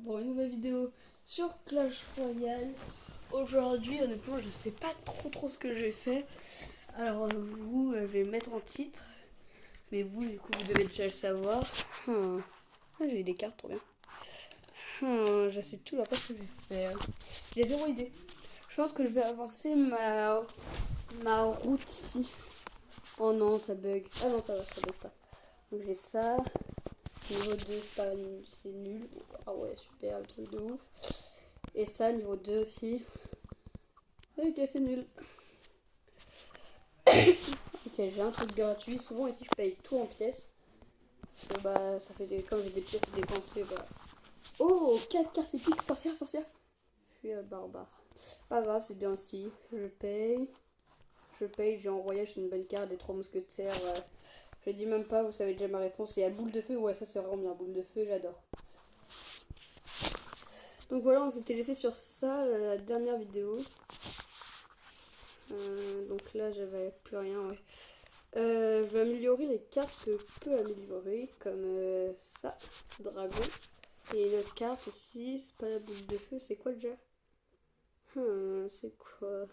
Bon, une nouvelle vidéo sur Clash Royale. Aujourd'hui, honnêtement, je sais pas trop ce que j'ai fait. Alors, vous, je vais mettre en titre. Mais vous, du coup, vous devez déjà le savoir. Ah, j'ai eu des cartes, trop bien. Je sais tout là, pas ce que j'ai fait. J'ai zéro idée. Je pense que je vais avancer ma route ici. Oh non, ça bug. Ah non, ça va, ça bug pas. Donc j'ai ça. Niveau 2, c'est nul. Ah ouais, super, le truc de ouf. Et ça, niveau 2 aussi. Ok, c'est nul. Ok, j'ai un truc gratuit. Souvent ici, je paye tout en pièces. Parce que bah, ça fait comme j'ai des pièces à dépenser, bah. Oh, 4 cartes épiques. Sorcière, sorcière. Je suis barbare. Pas grave, c'est bien aussi. Je paye. J'ai en royal, j'ai une bonne carte, les 3 mousquetaires. Je dis même pas, vous savez déjà ma réponse. Et à boule de feu, ouais, ça c'est vraiment bien. Boule de feu, j'adore. Donc voilà, on s'était laissé sur ça la dernière vidéo. Donc là, j'avais plus rien, ouais. Je vais améliorer les cartes que je peux améliorer, comme ça, dragon. Et une autre carte aussi, c'est pas la boule de feu, c'est quoi déjà? C'est quoi?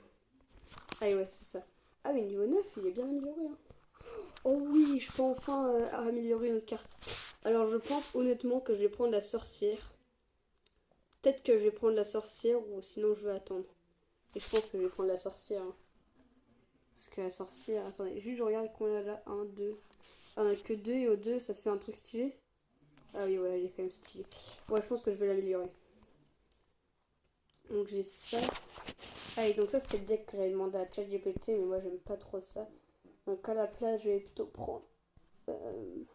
Ah ouais, c'est ça. Ah oui, niveau 9, il est bien amélioré. Hein. Oh oui, je peux enfin améliorer une autre carte. Alors je pense honnêtement que je vais prendre la sorcière. Peut-être que je vais prendre la sorcière ou sinon je vais attendre. Et je pense que je vais prendre la sorcière. Hein. Parce que la sorcière, attendez, juste je regarde combien elle a. 1, 2. Ah, on a que 2 et au 2 ça fait un truc stylé. Ah oui, ouais, elle est quand même stylée. Ouais, je pense que je vais l'améliorer. Donc j'ai ça. Ah, et donc ça c'était le deck que j'avais demandé à ChatGPT, mais moi j'aime pas trop ça. Donc à la place, je vais plutôt prendre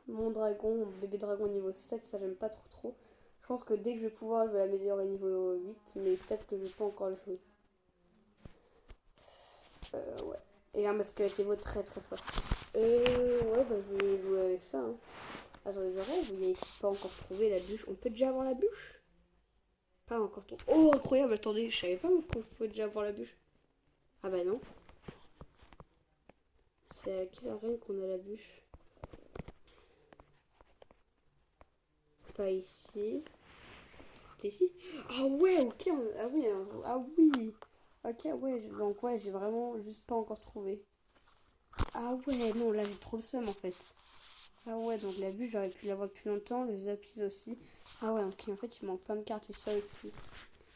mon dragon, mon bébé dragon niveau 7, ça j'aime pas trop. Je pense que dès que je vais pouvoir, je vais l'améliorer niveau 8, mais peut-être que je vais pas encore le jouer. Ouais. Et un masquelette Evo très fort. Ouais, bah je vais jouer avec ça. Hein. Attendez, je rêve, il y a pas encore trouvé la bûche. On peut déjà avoir la bûche? Pas encore trouvé. Oh, incroyable, attendez, je savais pas qu'on pouvait déjà avoir la bûche. Ah bah non. C'est à quelle arène qu'on a la bûche? Pas ici. C'était ici? Ah ouais, ok. Ah oui, ah oui. Ok, ouais, donc ouais, j'ai vraiment juste pas encore trouvé. Ah ouais, non, là j'ai trop le seum en fait. Ah ouais, donc la bûche, j'aurais pu l'avoir depuis longtemps, le zapis aussi. Ah ouais, ok, en fait, il manque plein de cartes et ça aussi.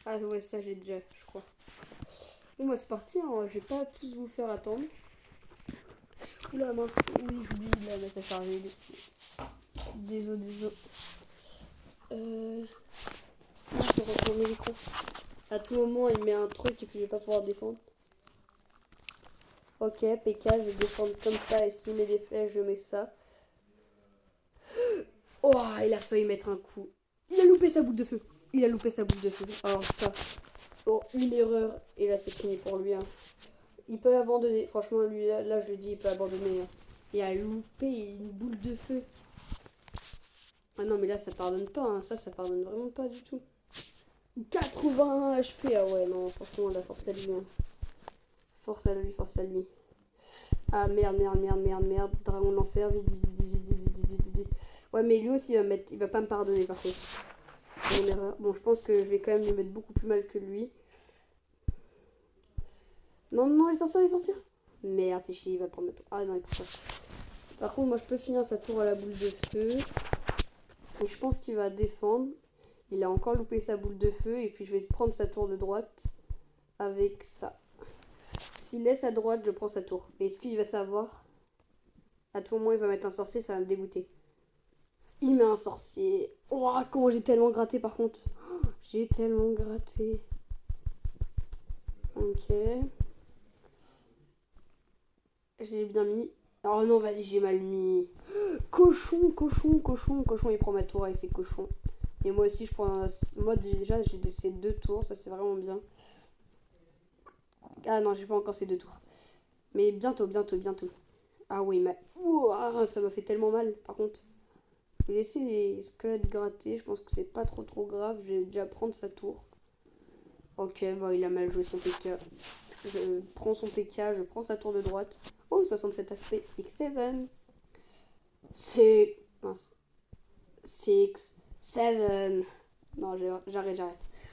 Ah ouais, ça j'ai déjà, je crois. Bon, bah c'est parti, hein. Je vais pas tous vous faire attendre. Oula, mince, oui, j'oublie de la mettre à charger. Désolé. Je te retourne le micro. À tout moment, il met un truc et puis je vais pas pouvoir défendre. Ok, PK, je vais défendre comme ça et s'il met des flèches, je mets ça. Oh, il a failli mettre un coup. Il a loupé sa boule de feu. Alors ça, oh, une erreur. Et là, c'est fini pour lui. Hein. Il peut abandonner. Franchement, lui, là, je le dis, il peut abandonner. Hein. Il a loupé une boule de feu. Ah non, mais là, ça pardonne pas. Hein. Ça pardonne vraiment pas du tout. 81 HP. Ah ouais, non, franchement, la force à lui. Hein. Force à lui. Ah merde. Dragon de l'enfer. Vite. Ouais, mais lui aussi, il va pas me pardonner par contre. Mon erreur. Bon, je pense que je vais quand même lui mettre beaucoup plus mal que lui. Non, les sorcières. Merde, il va prendre le tour. Ah non, il peut pas. Par contre, moi, je peux finir sa tour à la boule de feu. Et je pense qu'il va défendre. Il a encore loupé sa boule de feu. Et puis, je vais prendre sa tour de droite avec ça. S'il laisse à droite, je prends sa tour. Mais est-ce qu'il va savoir? À tout moment, il va mettre un sorcier, ça va me dégoûter. Il met un sorcier. Oh, comment j'ai tellement gratté par contre. J'ai tellement gratté. Ok. J'ai bien mis. Oh non, vas-y, j'ai mal mis. Cochon, il prend ma tour avec ses cochons. Et moi aussi, je prends. Moi, déjà, j'ai ces 2 tours, ça c'est vraiment bien. Ah non, j'ai pas encore ces 2 tours. Mais bientôt. Ah oui, ouah, ça m'a fait tellement mal, par contre. Je vais laisser les squelettes gratter, je pense que c'est pas trop grave. Je vais déjà prendre sa tour. Ok, bon, il a mal joué son PK. Je prends son PK, je prends sa tour de droite. Oh, 67 HP, 6-7. C'est. Mince. 6, 7. Non, j'arrête.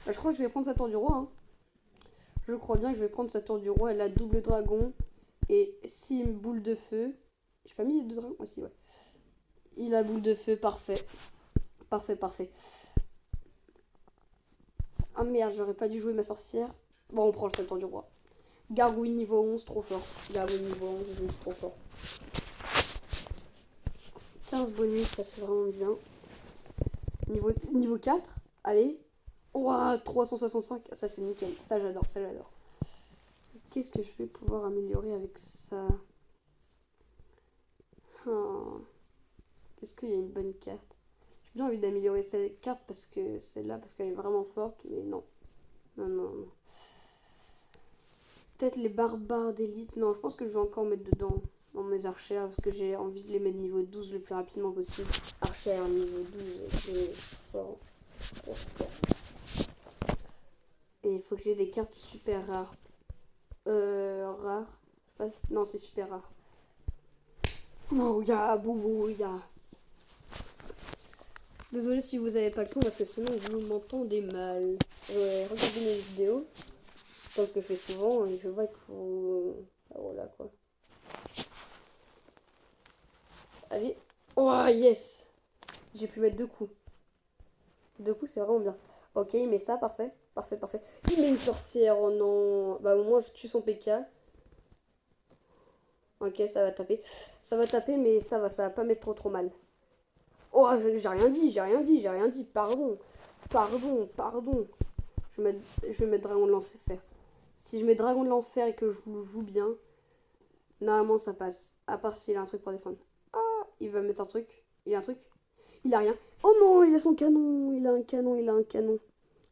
Je crois que je vais prendre sa tour du roi. Hein. Je crois bien que je vais prendre sa tour du roi. Elle a double dragon. Et 6 boules de feu. J'ai pas mis les 2 dragons. Ah si, ouais. Il a boule de feu, parfait. Parfait. Ah merde, j'aurais pas dû jouer ma sorcière. Bon, on prend le tour du roi. Gargouille niveau 11, trop fort. Gargouille niveau 11, juste trop fort. 15 bonus, ça c'est vraiment bien. Niveau 4, allez. Ouah, 365, ça c'est nickel. Ça j'adore. Qu'est-ce que je vais pouvoir améliorer avec ça? Est-ce qu'il y a une bonne carte? J'ai bien envie d'améliorer cette carte parce que celle-là, parce qu'elle est vraiment forte, mais non. Non. Peut-être les barbares d'élite. Non, je pense que je vais encore mettre dedans dans mes archères parce que j'ai envie de les mettre niveau 12 le plus rapidement possible. Archère niveau 12, c'est fort. Et il faut que j'ai des cartes super rares. Rares. Non, c'est super rare. Bouya. Désolé si vous avez pas le son parce que sinon vous m'entendez mal. Regardez mes vidéos. C'est ce que je fais souvent et je vois qu'il faut... voilà quoi. Allez. Oh yes. J'ai pu mettre 2 coups. 2 coups c'est vraiment bien. Ok, il met ça, parfait. Il met une sorcière, oh non. Bah au moins je tue son PK. Ok, ça va taper. Mais ça va pas mettre trop mal. Oh, j'ai rien dit. Pardon. Je vais mettre Dragon de l'Enfer. Si je mets Dragon de l'Enfer et que je le joue bien, normalement ça passe. À part s'il a un truc pour défendre. Ah, il va mettre un truc. Il a un truc. Il a rien. Oh non, il a son canon. Il a un canon.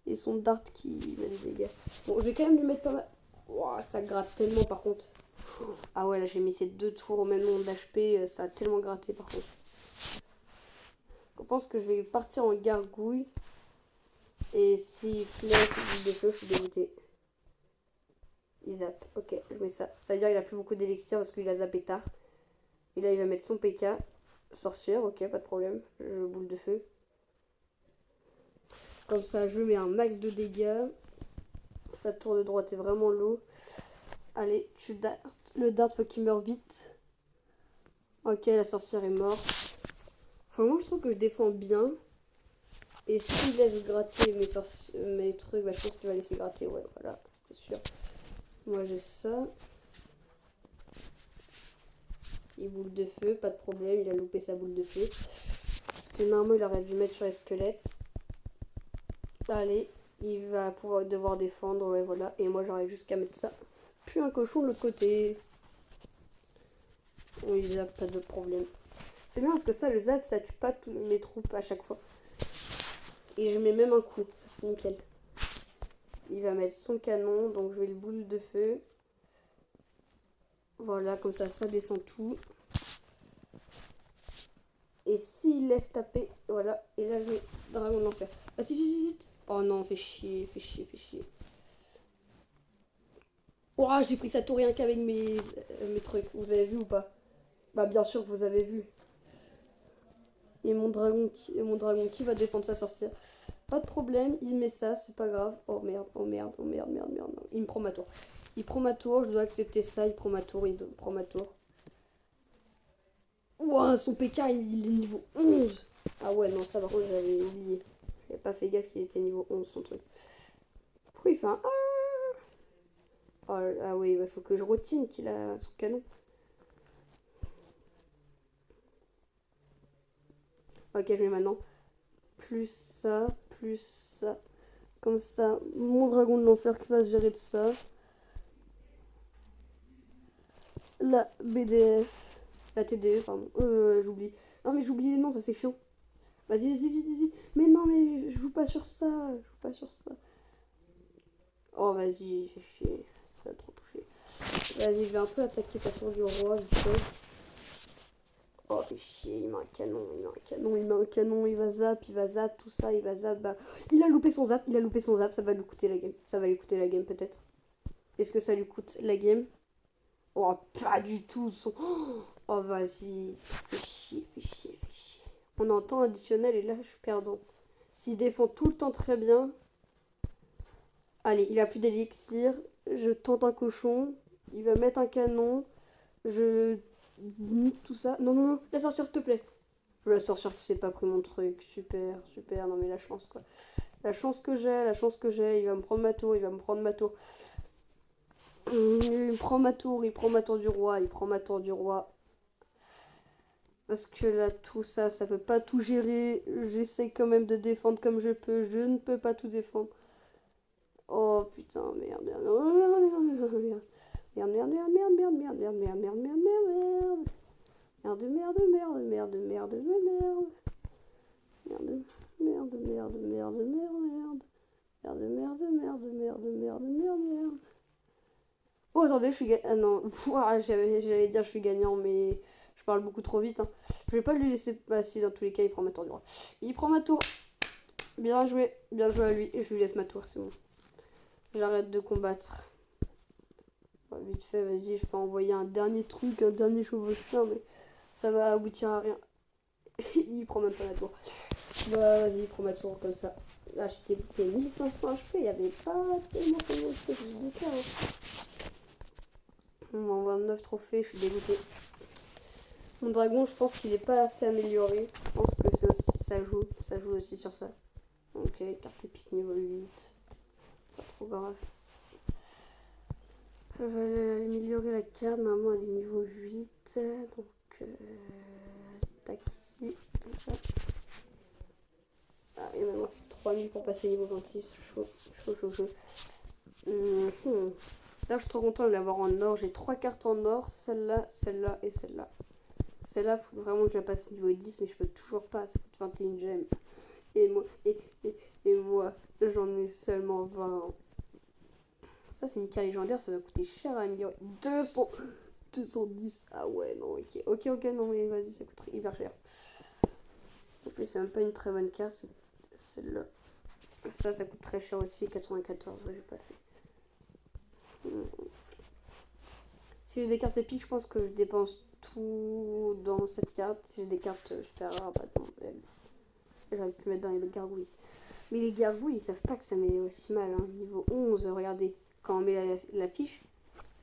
Et son dart qui met des dégâts. Bon, je vais quand même lui mettre pas mal. Wow, ça gratte tellement par contre. Ah ouais, là j'ai mis ces 2 tours au même nombre d'HP. Ça a tellement gratté par contre. Je pense que je vais partir en gargouille. Et s'il flèche ou des feux, je suis dégoûté. Il zappe. Ok, je mets ça. Ça veut dire qu'il a plus beaucoup d'élixir parce qu'il a zappé tard. Et là, il va mettre son PK. Sorcière, ok, pas de problème. Je boule de feu. Comme ça, je mets un max de dégâts. Sa tour de droite est vraiment low. Allez, tu dart. Le dart, faut qu'il meure vite. Ok, la sorcière est morte. Franchement, je trouve que je défends bien. Et s'il laisse gratter mes trucs, bah, je pense qu'il va laisser gratter. Ouais, voilà, c'était sûr. Moi, j'ai ça. Il boule de feu, pas de problème. Il a loupé sa boule de feu. Parce que normalement, il aurait dû mettre sur les squelettes. Allez, il va pouvoir devoir défendre. Ouais, voilà. Et moi, j'aurais juste qu'à mettre ça. Puis un cochon de l'autre côté. On il zappe, pas de problème. C'est bien parce que ça, le zap, ça tue pas tous mes troupes à chaque fois. Et je mets même un coup. Ça, c'est nickel. Il va mettre son canon. Donc, je vais le boule de feu. Voilà, comme ça descend tout. Et s'il laisse taper, voilà. Et là, je mets Dragon de l'Enfer. Vas-y, vite. Oh non, fais chier. Oh, j'ai pris sa tour rien qu'avec mes trucs. Vous avez vu ou pas? Bah, bien sûr que vous avez vu. Et mon dragon qui va défendre sa sorcière. Pas de problème, il met ça, c'est pas grave. Oh merde. Il me prend ma tour. Je dois accepter ça. Il prend ma tour. Ouah, son PK, il est niveau 11. Ah ouais, non, ça par contre, j'avais oublié. J'avais pas fait gaffe qu'il était niveau 11, son truc. Pourquoi il fait un... Oh, ah oui, il faut que je retienne qu'il a son canon. Ok, je mets maintenant. Plus ça. Comme ça, mon dragon de l'enfer qui va se gérer de ça. La BDF. La TDE, pardon. J'oublie. Non, mais j'oublie les noms, ça c'est chiant. Vas-y. Mais non, mais je joue pas sur ça. Oh, vas-y, j'ai fait. Ça a trop touché. Vas-y, je vais un peu attaquer sa tour du roi, vite fait. Oh, fais chier, il met un canon, il va zap, tout ça, il va zap. Bah, il a loupé son zap, ça va lui coûter la game. Ça va lui coûter la game, peut-être. Est-ce que ça lui coûte la game? Oh, pas du tout. Oh, vas-y, fais chier. On entend additionnel et là, je suis perdant. S'il défend tout le temps très bien... Allez, il a plus d'élixir. Je tente un cochon. Il va mettre un canon. Je nique tout ça. Non, non, non, la sorcière, s'il te plaît. Je vais la sorcière qui s'est pas pris mon truc. Super, super. Non, mais la chance, quoi. La chance que j'ai, la chance que j'ai. Il va me prendre ma tour, il va me prendre ma tour. Il prend ma tour, il prend ma tour du roi, il prend ma tour du roi. Parce que là, tout ça, ça peut pas tout gérer. J'essaie quand même de défendre comme je peux. Je ne peux pas tout défendre. Oh putain, merde, merde, merde, merde, merde. Merde, merde, merde, merde, merde, merde, merde, merde, merde, merde, merde. Merde, merde, merde, merde, merde, merde. Merde, merde, merde, merde, merde, merde. Merde, merde, merde, merde, merde, merde, merde. Oh, attendez, je suis gagnant. Ah non, j'allais dire je suis gagnant, mais je parle beaucoup trop vite. Hein. Je vais pas lui laisser. Bah, si, dans tous les cas, il prend ma tour du roi. Il prend ma tour. Bien joué à lui. Et je lui laisse ma tour, c'est bon. J'arrête de combattre. Bah, vite fait, vas-y, je peux envoyer un dernier truc, un dernier chevaucheur, mais ça va aboutir à rien. Il prend même pas la tour. Bah, vas-y, il prend ma tour comme ça. Là, j'étais 1500 HP, il y avait pas tellement de cas. Hein. Bon, 29 trophées, je suis dégoûtée. Mon dragon, je pense qu'il est pas assez amélioré. Je pense que c'est aussi, ça joue aussi sur ça. Ok, carte épique niveau 8. Pas trop grave. Je vais améliorer la carte, normalement elle est niveau 8. Donc, tac ici, comme ça. Ah, et maintenant c'est 3000 pour passer niveau 26. Chaud, chaud, chaud, chaud. Là, je suis trop content de l'avoir en or. J'ai 3 cartes en or. Celle-là, celle-là et celle-là. Celle-là, il faut vraiment que je la passe niveau 10, mais je peux toujours pas. Ça coûte 21 gemmes. Et moi, j'en ai seulement 20. Ça, c'est une carte légendaire. Ça va coûter cher à améliorer. 210. Ah ouais, non, ok. Ok, non, mais vas-y, ça coûte hyper cher. En plus, c'est même pas une très bonne carte. C'est celle-là. Ça coûte très cher aussi. 94, je vais passer. Si j'ai des cartes épiques, je pense que je dépense tout dans cette carte. Si j'ai des cartes super rares, bah non, j'aurais pu mettre dans les gargouilles. Mais les gargouilles, ils savent pas que ça met aussi mal. Hein. Niveau 11, regardez, quand on met la fiche,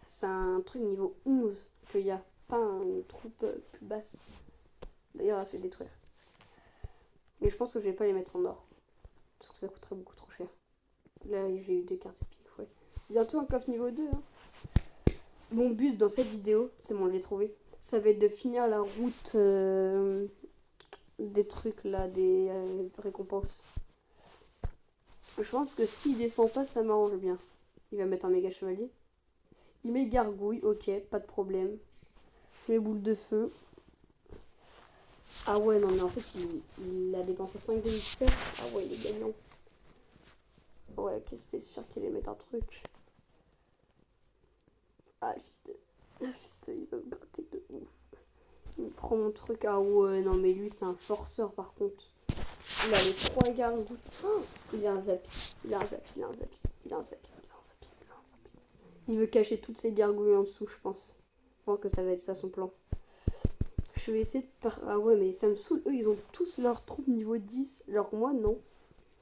c'est un truc niveau 11 qu'il y a, pas une troupe plus basse. D'ailleurs, elle se fait détruire. Mais je pense que je vais pas les mettre en or. Parce que ça coûterait beaucoup trop cher. Là, j'ai eu des cartes épiques, ouais. Bientôt un coffre niveau 2, hein. Mon but dans cette vidéo, c'est bon, je l'ai trouvé. Ça va être de finir la route des trucs là, des récompenses. Je pense que s'il défend pas, ça m'arrange bien. Il va mettre un méga chevalier. Il met gargouille, ok, pas de problème. Il met boule de feu. Ah ouais, non, mais en fait, il a dépensé 5 d'élixir. Ah ouais, il est gagnant. Ouais, ok, c'était sûr qu'il allait mettre un truc. Ah, le fils de, il va me gratter de ouf. Il prend mon truc. Ah ouais, non, mais lui, c'est un forceur par contre. Il a les 3 gargouilles. Oh, il a un zapi. Il a un zapi. Il veut cacher toutes ses gargouilles en dessous, je pense. Je pense que ça va être ça son plan. Je vais essayer de Ah ouais, mais ça me saoule. Eux, ils ont tous leur troupe niveau 10. Alors que moi, non.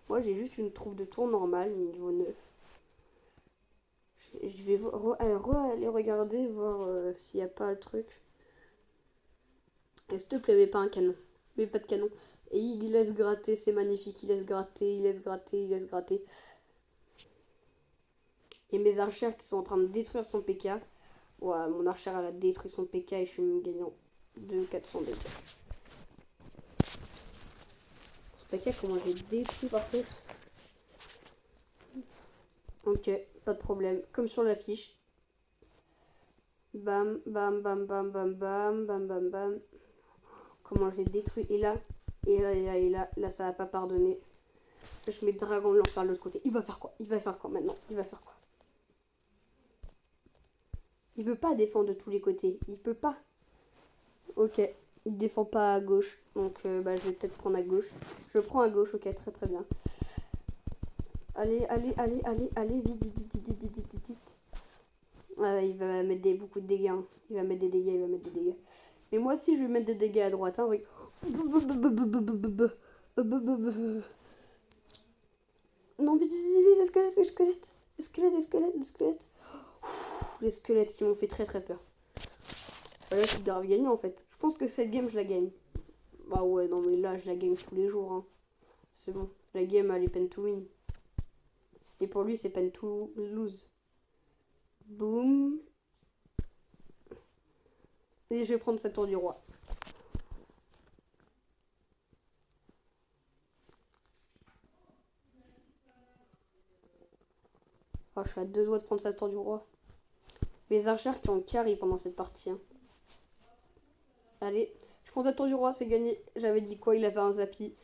Moi, j'ai juste une troupe de tour normale, niveau 9. Je vais aller regarder, voir s'il n'y a pas le truc. Et s'il te plaît, mets pas un canon. Mets pas de canon. Et il laisse gratter, c'est magnifique. Il laisse gratter. Et mes archères qui sont en train de détruire son PK. Ouais, mon archère, elle a détruit son PK et je suis gagnant de 400 dégâts. Ce PK, comment j'ai détruit par contre. Ok, pas de problème. Comme sur l'affiche. Bam, bam, bam, bam, bam, bam, bam, bam, bam. Comment je l'ai détruit. Et là, là, ça va pas pardonner. Je mets dragon l'enfer de l'autre côté. Il va faire quoi maintenant? Il peut pas défendre de tous les côtés. Il peut pas. Ok. Il défend pas à gauche. Donc je vais peut-être prendre à gauche. Je prends à gauche. Ok, très très bien. Allez, vite. Ah, il va mettre beaucoup de dégâts. Hein. Il va mettre des dégâts. Mais moi aussi, je vais mettre des dégâts à droite. Hein, oui. non, vite, vite, vite, les squelettes, les squelettes. Les squelettes, les squelettes, les squelettes. Les squelettes qui m'ont fait très très peur. Là, je suis grave gagnant en fait. Je pense que cette game, je la gagne. Bah ouais, non, mais là, je la gagne tous les jours. Hein. C'est bon. La game, elle est pen to win. Et pour lui, c'est pen to lose. Boum. Et je vais prendre cette tour du roi. Oh, je suis à 2 doigts de prendre cette tour du roi. Mes archers qui ont carry pendant cette partie. Hein. Allez, je prends cette tour du roi, c'est gagné. J'avais dit quoi? Il avait un zappy.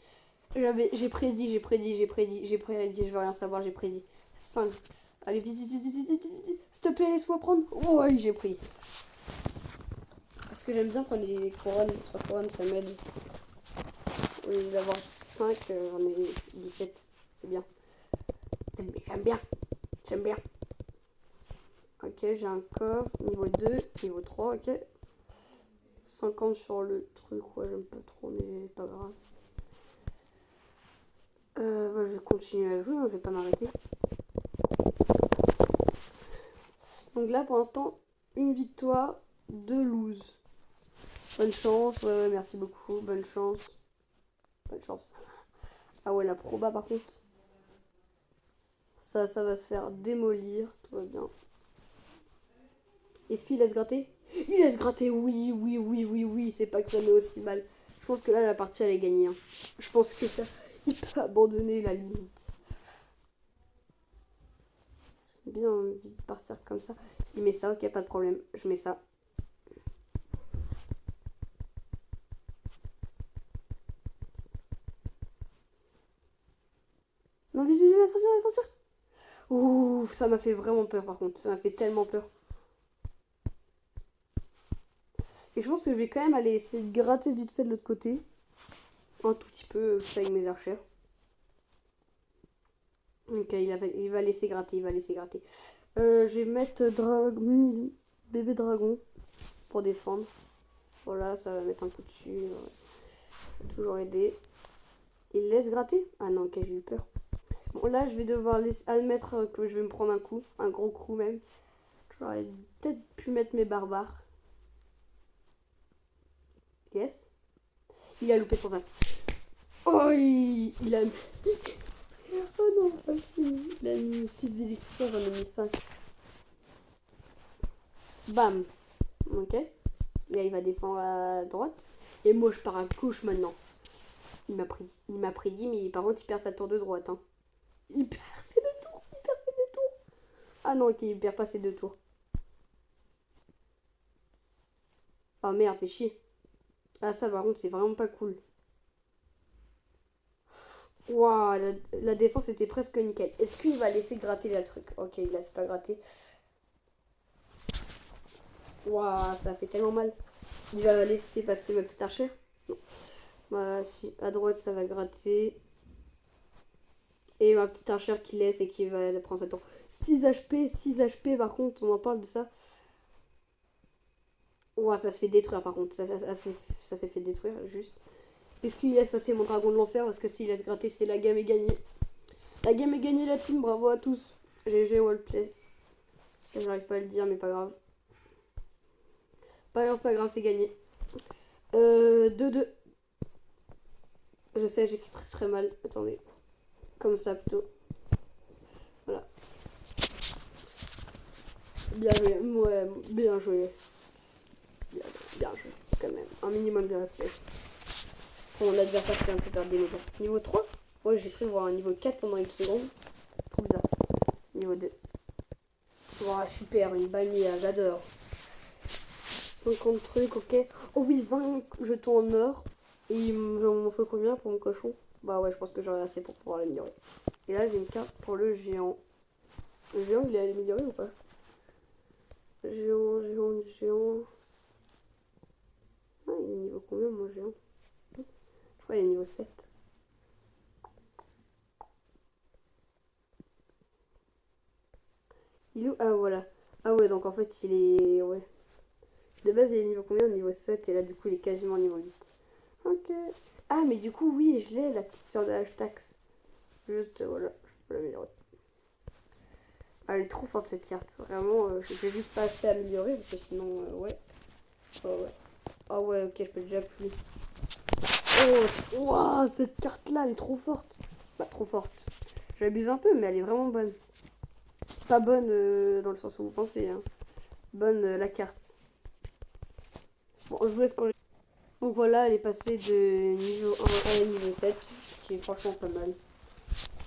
J'ai prédit, je veux rien savoir, j'ai prédit. 5. Allez, vite, vite, vite, vite, vite, vite. S'il te plaît, laisse-moi prendre. Oh, oui, j'ai pris. Parce que j'aime bien quand les couronnes, les 3 couronnes, ça m'aide. Au lieu d'avoir 5, j'en ai 17. C'est bien. J'aime bien. J'aime bien. Ok, j'ai un coffre. Niveau 2, niveau 3, ok. 50 sur le truc, ouais, j'aime pas trop, mais pas grave. Bah, je vais continuer à jouer, hein, je vais pas m'arrêter. Donc là, pour l'instant, une victoire, 2 lose. Bonne chance, ouais, merci beaucoup, bonne chance. Bonne chance. Ah ouais, la proba par contre. Ça va se faire démolir, tout va bien. Est-ce qu'il laisse gratter? Il laisse gratter, oui, oui, oui, oui, oui, c'est pas que ça met aussi mal. Je pense que là, la partie, elle est gagnée. Hein. Je pense que là, il peut abandonner la limite. J'ai bien envie de partir comme ça. Il met ça, ok, pas de problème. Je mets ça. Non, vite, vite, vite, sortir, sortir. Ouh, ça m'a fait vraiment peur par contre. Ça m'a fait tellement peur. Et je pense que je vais quand même aller essayer de gratter vite fait de l'autre côté. Un tout petit peu, avec mes archers. Ok, il va laisser gratter, il va laisser gratter. Je vais mettre bébé dragon pour défendre. Voilà, ça va mettre un coup dessus. Ça va toujours aider. Il laisse gratter? Ah non, ok, j'ai eu peur. Bon, là, je vais devoir admettre que je vais me prendre un coup. Un gros coup même. J'aurais peut-être pu mettre mes barbares. Yes. Il a loupé son sac. Oh, il a... Oh non, pas fini. Il a mis 6 élixirs, j'en ai mis 5. Bam. Ok. Là, il va défendre à droite. Et moi, je pars à gauche maintenant. Il m'a prédit, mais par contre, il perd sa tour de droite. Hein. Il perd ses 2 tours. Il perd ses 2 tours. Ah non, ok, il perd pas ses 2 tours. Oh merde, fais chier. Ah, ça, par contre, c'est vraiment pas cool. Waouh, la défense était presque nickel. Est-ce qu'il va laisser gratter là le truc? Ok, il laisse pas gratter. Waouh, ça fait tellement mal. Il va laisser passer ma petite archère? Non. Bah, si, à droite, ça va gratter. Et ma petite archère qui laisse et qui va prendre sa tour. 6 HP, 6 HP, par contre, on en parle de ça. Ouah, ça se fait détruire, par contre. Ça s'est fait détruire, juste. Est-ce qu'il laisse passer mon dragon de l'enfer? Parce que s'il laisse gratter, c'est la game est gagnée. La game est gagnée, la team. Bravo à tous. GG Wallplay. J'arrive pas à le dire, mais pas grave. Pas grave, c'est gagné. 2-2. Je sais, j'écris très très mal. Attendez. Comme ça, plutôt. Voilà. Bien joué. Ouais, bien joué. Bien joué. Quand même. Un minimum de respect. Pour mon adversaire qui vient de se faire démolir. Niveau 3? Ouais, j'ai cru voir un niveau 4 pendant une seconde. C'est trop bizarre. Niveau 2. Wow, super, une bannière, j'adore. 50 trucs, ok. Oh oui, 20 jetons en or. Et il m'en faut combien pour mon cochon? Bah ouais, je pense que j'aurai assez pour pouvoir l'améliorer. Et là, j'ai une carte pour le géant. Le géant, il est amélioré ou pas? Géant. Ah, il est niveau combien, mon géant? Je crois qu'il est niveau 7. Il est où? Ah, voilà. Ah ouais, donc en fait, il est... Ouais. De base, il est niveau combien? Niveau 7. Et là, du coup, il est quasiment niveau 8. Ok. Ah, mais du coup, oui, je l'ai, la petite sœur de Hashtax. Juste, voilà. Je vais l'améliorer. Ah, elle est trop forte cette carte. Vraiment, je vais juste pas assez améliorer parce que sinon, ouais. Oh, ouais. Ah ouais, ok, je peux déjà plus. Oh, wow, cette carte-là, elle est trop forte. Bah, trop forte. J'abuse un peu, mais elle est vraiment bonne. Pas bonne dans le sens où vous pensez. Hein. Bonne la carte. Bon, je vous laisse quand. Donc voilà, elle est passée de niveau 1 à niveau 7, ce qui est franchement pas mal.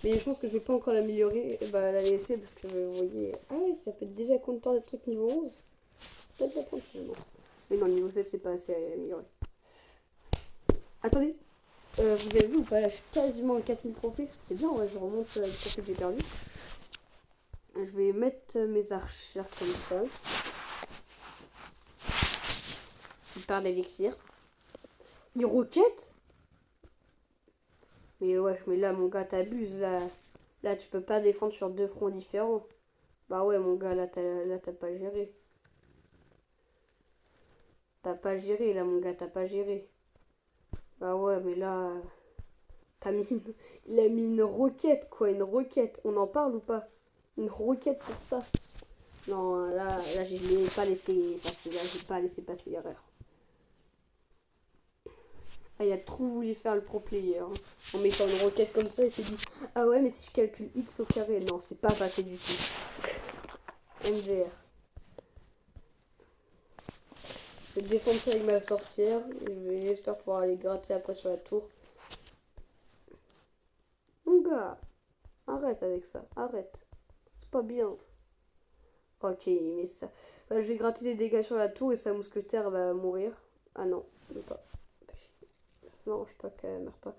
Mais je pense que je vais pas encore l'améliorer, bah la laisser parce que vous voyez. Ah ouais, ça peut déjà compter des trucs niveau 11. Peut-être la prendre finalement. Mais non, niveau 7, c'est pas assez amélioré. Attendez, vous avez vu ou pas, là je suis quasiment à 4000 trophées. C'est bien, ouais, je remonte les trophées que j'ai perdus. Je vais mettre mes archères comme ça. Je perds l'élixir. Une roquette. Mais ouais, mais là mon gars t'abuses là. Là tu peux pas défendre sur deux fronts différents. Bah ouais mon gars, là t'as pas géré. T'as pas géré là mon gars, t'as pas géré. Bah ouais mais là. Il a mis une roquette quoi, une roquette. On en parle ou pas? Une roquette pour ça. Non là je l'ai pas laissé passer. Là j'ai pas laissé passer l'erreur. Ah, il a trop voulu faire le pro player. Hein. En mettant une roquette comme ça, il s'est dit ah ouais, mais si je calcule x au carré, non, c'est pas passé du tout. MDR. Je vais défendre ça avec ma sorcière. J'espère pouvoir aller gratter après sur la tour. Mon gars, arrête avec ça, arrête. C'est pas bien. Ok, mais ça. Je vais gratter des dégâts sur la tour et sa mousquetaire va mourir. Ah non, même pas. Non, je sais pas qu'elle meurt pas.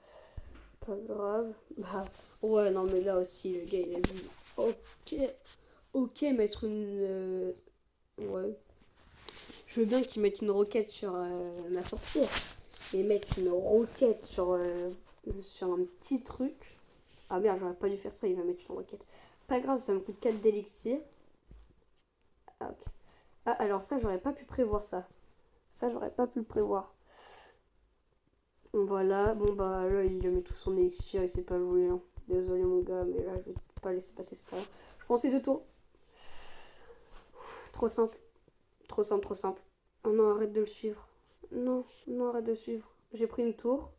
Pas grave. Bah, ouais, non, mais là aussi, le gars, il a dit ok. Ok, mettre une. Ouais. Je veux bien qu'il mette une roquette sur ma sorcière. Mais mettre une roquette sur un petit truc. Ah merde, j'aurais pas dû faire ça, il va mettre une roquette. Pas grave, ça me coûte 4 d'élixir. Ah, ok. Ah, alors ça, j'aurais pas pu prévoir ça. Ça, j'aurais pas pu le prévoir. Voilà, bon bah là, il a mis tout son élixir, il sait pas jouer. Hein. Désolé mon gars, mais là, je vais pas laisser passer ça. Je prends ces deux tours. Trop simple. Trop simple, trop simple. Oh non, arrête de le suivre. Non, non, arrête de suivre. J'ai pris une tour.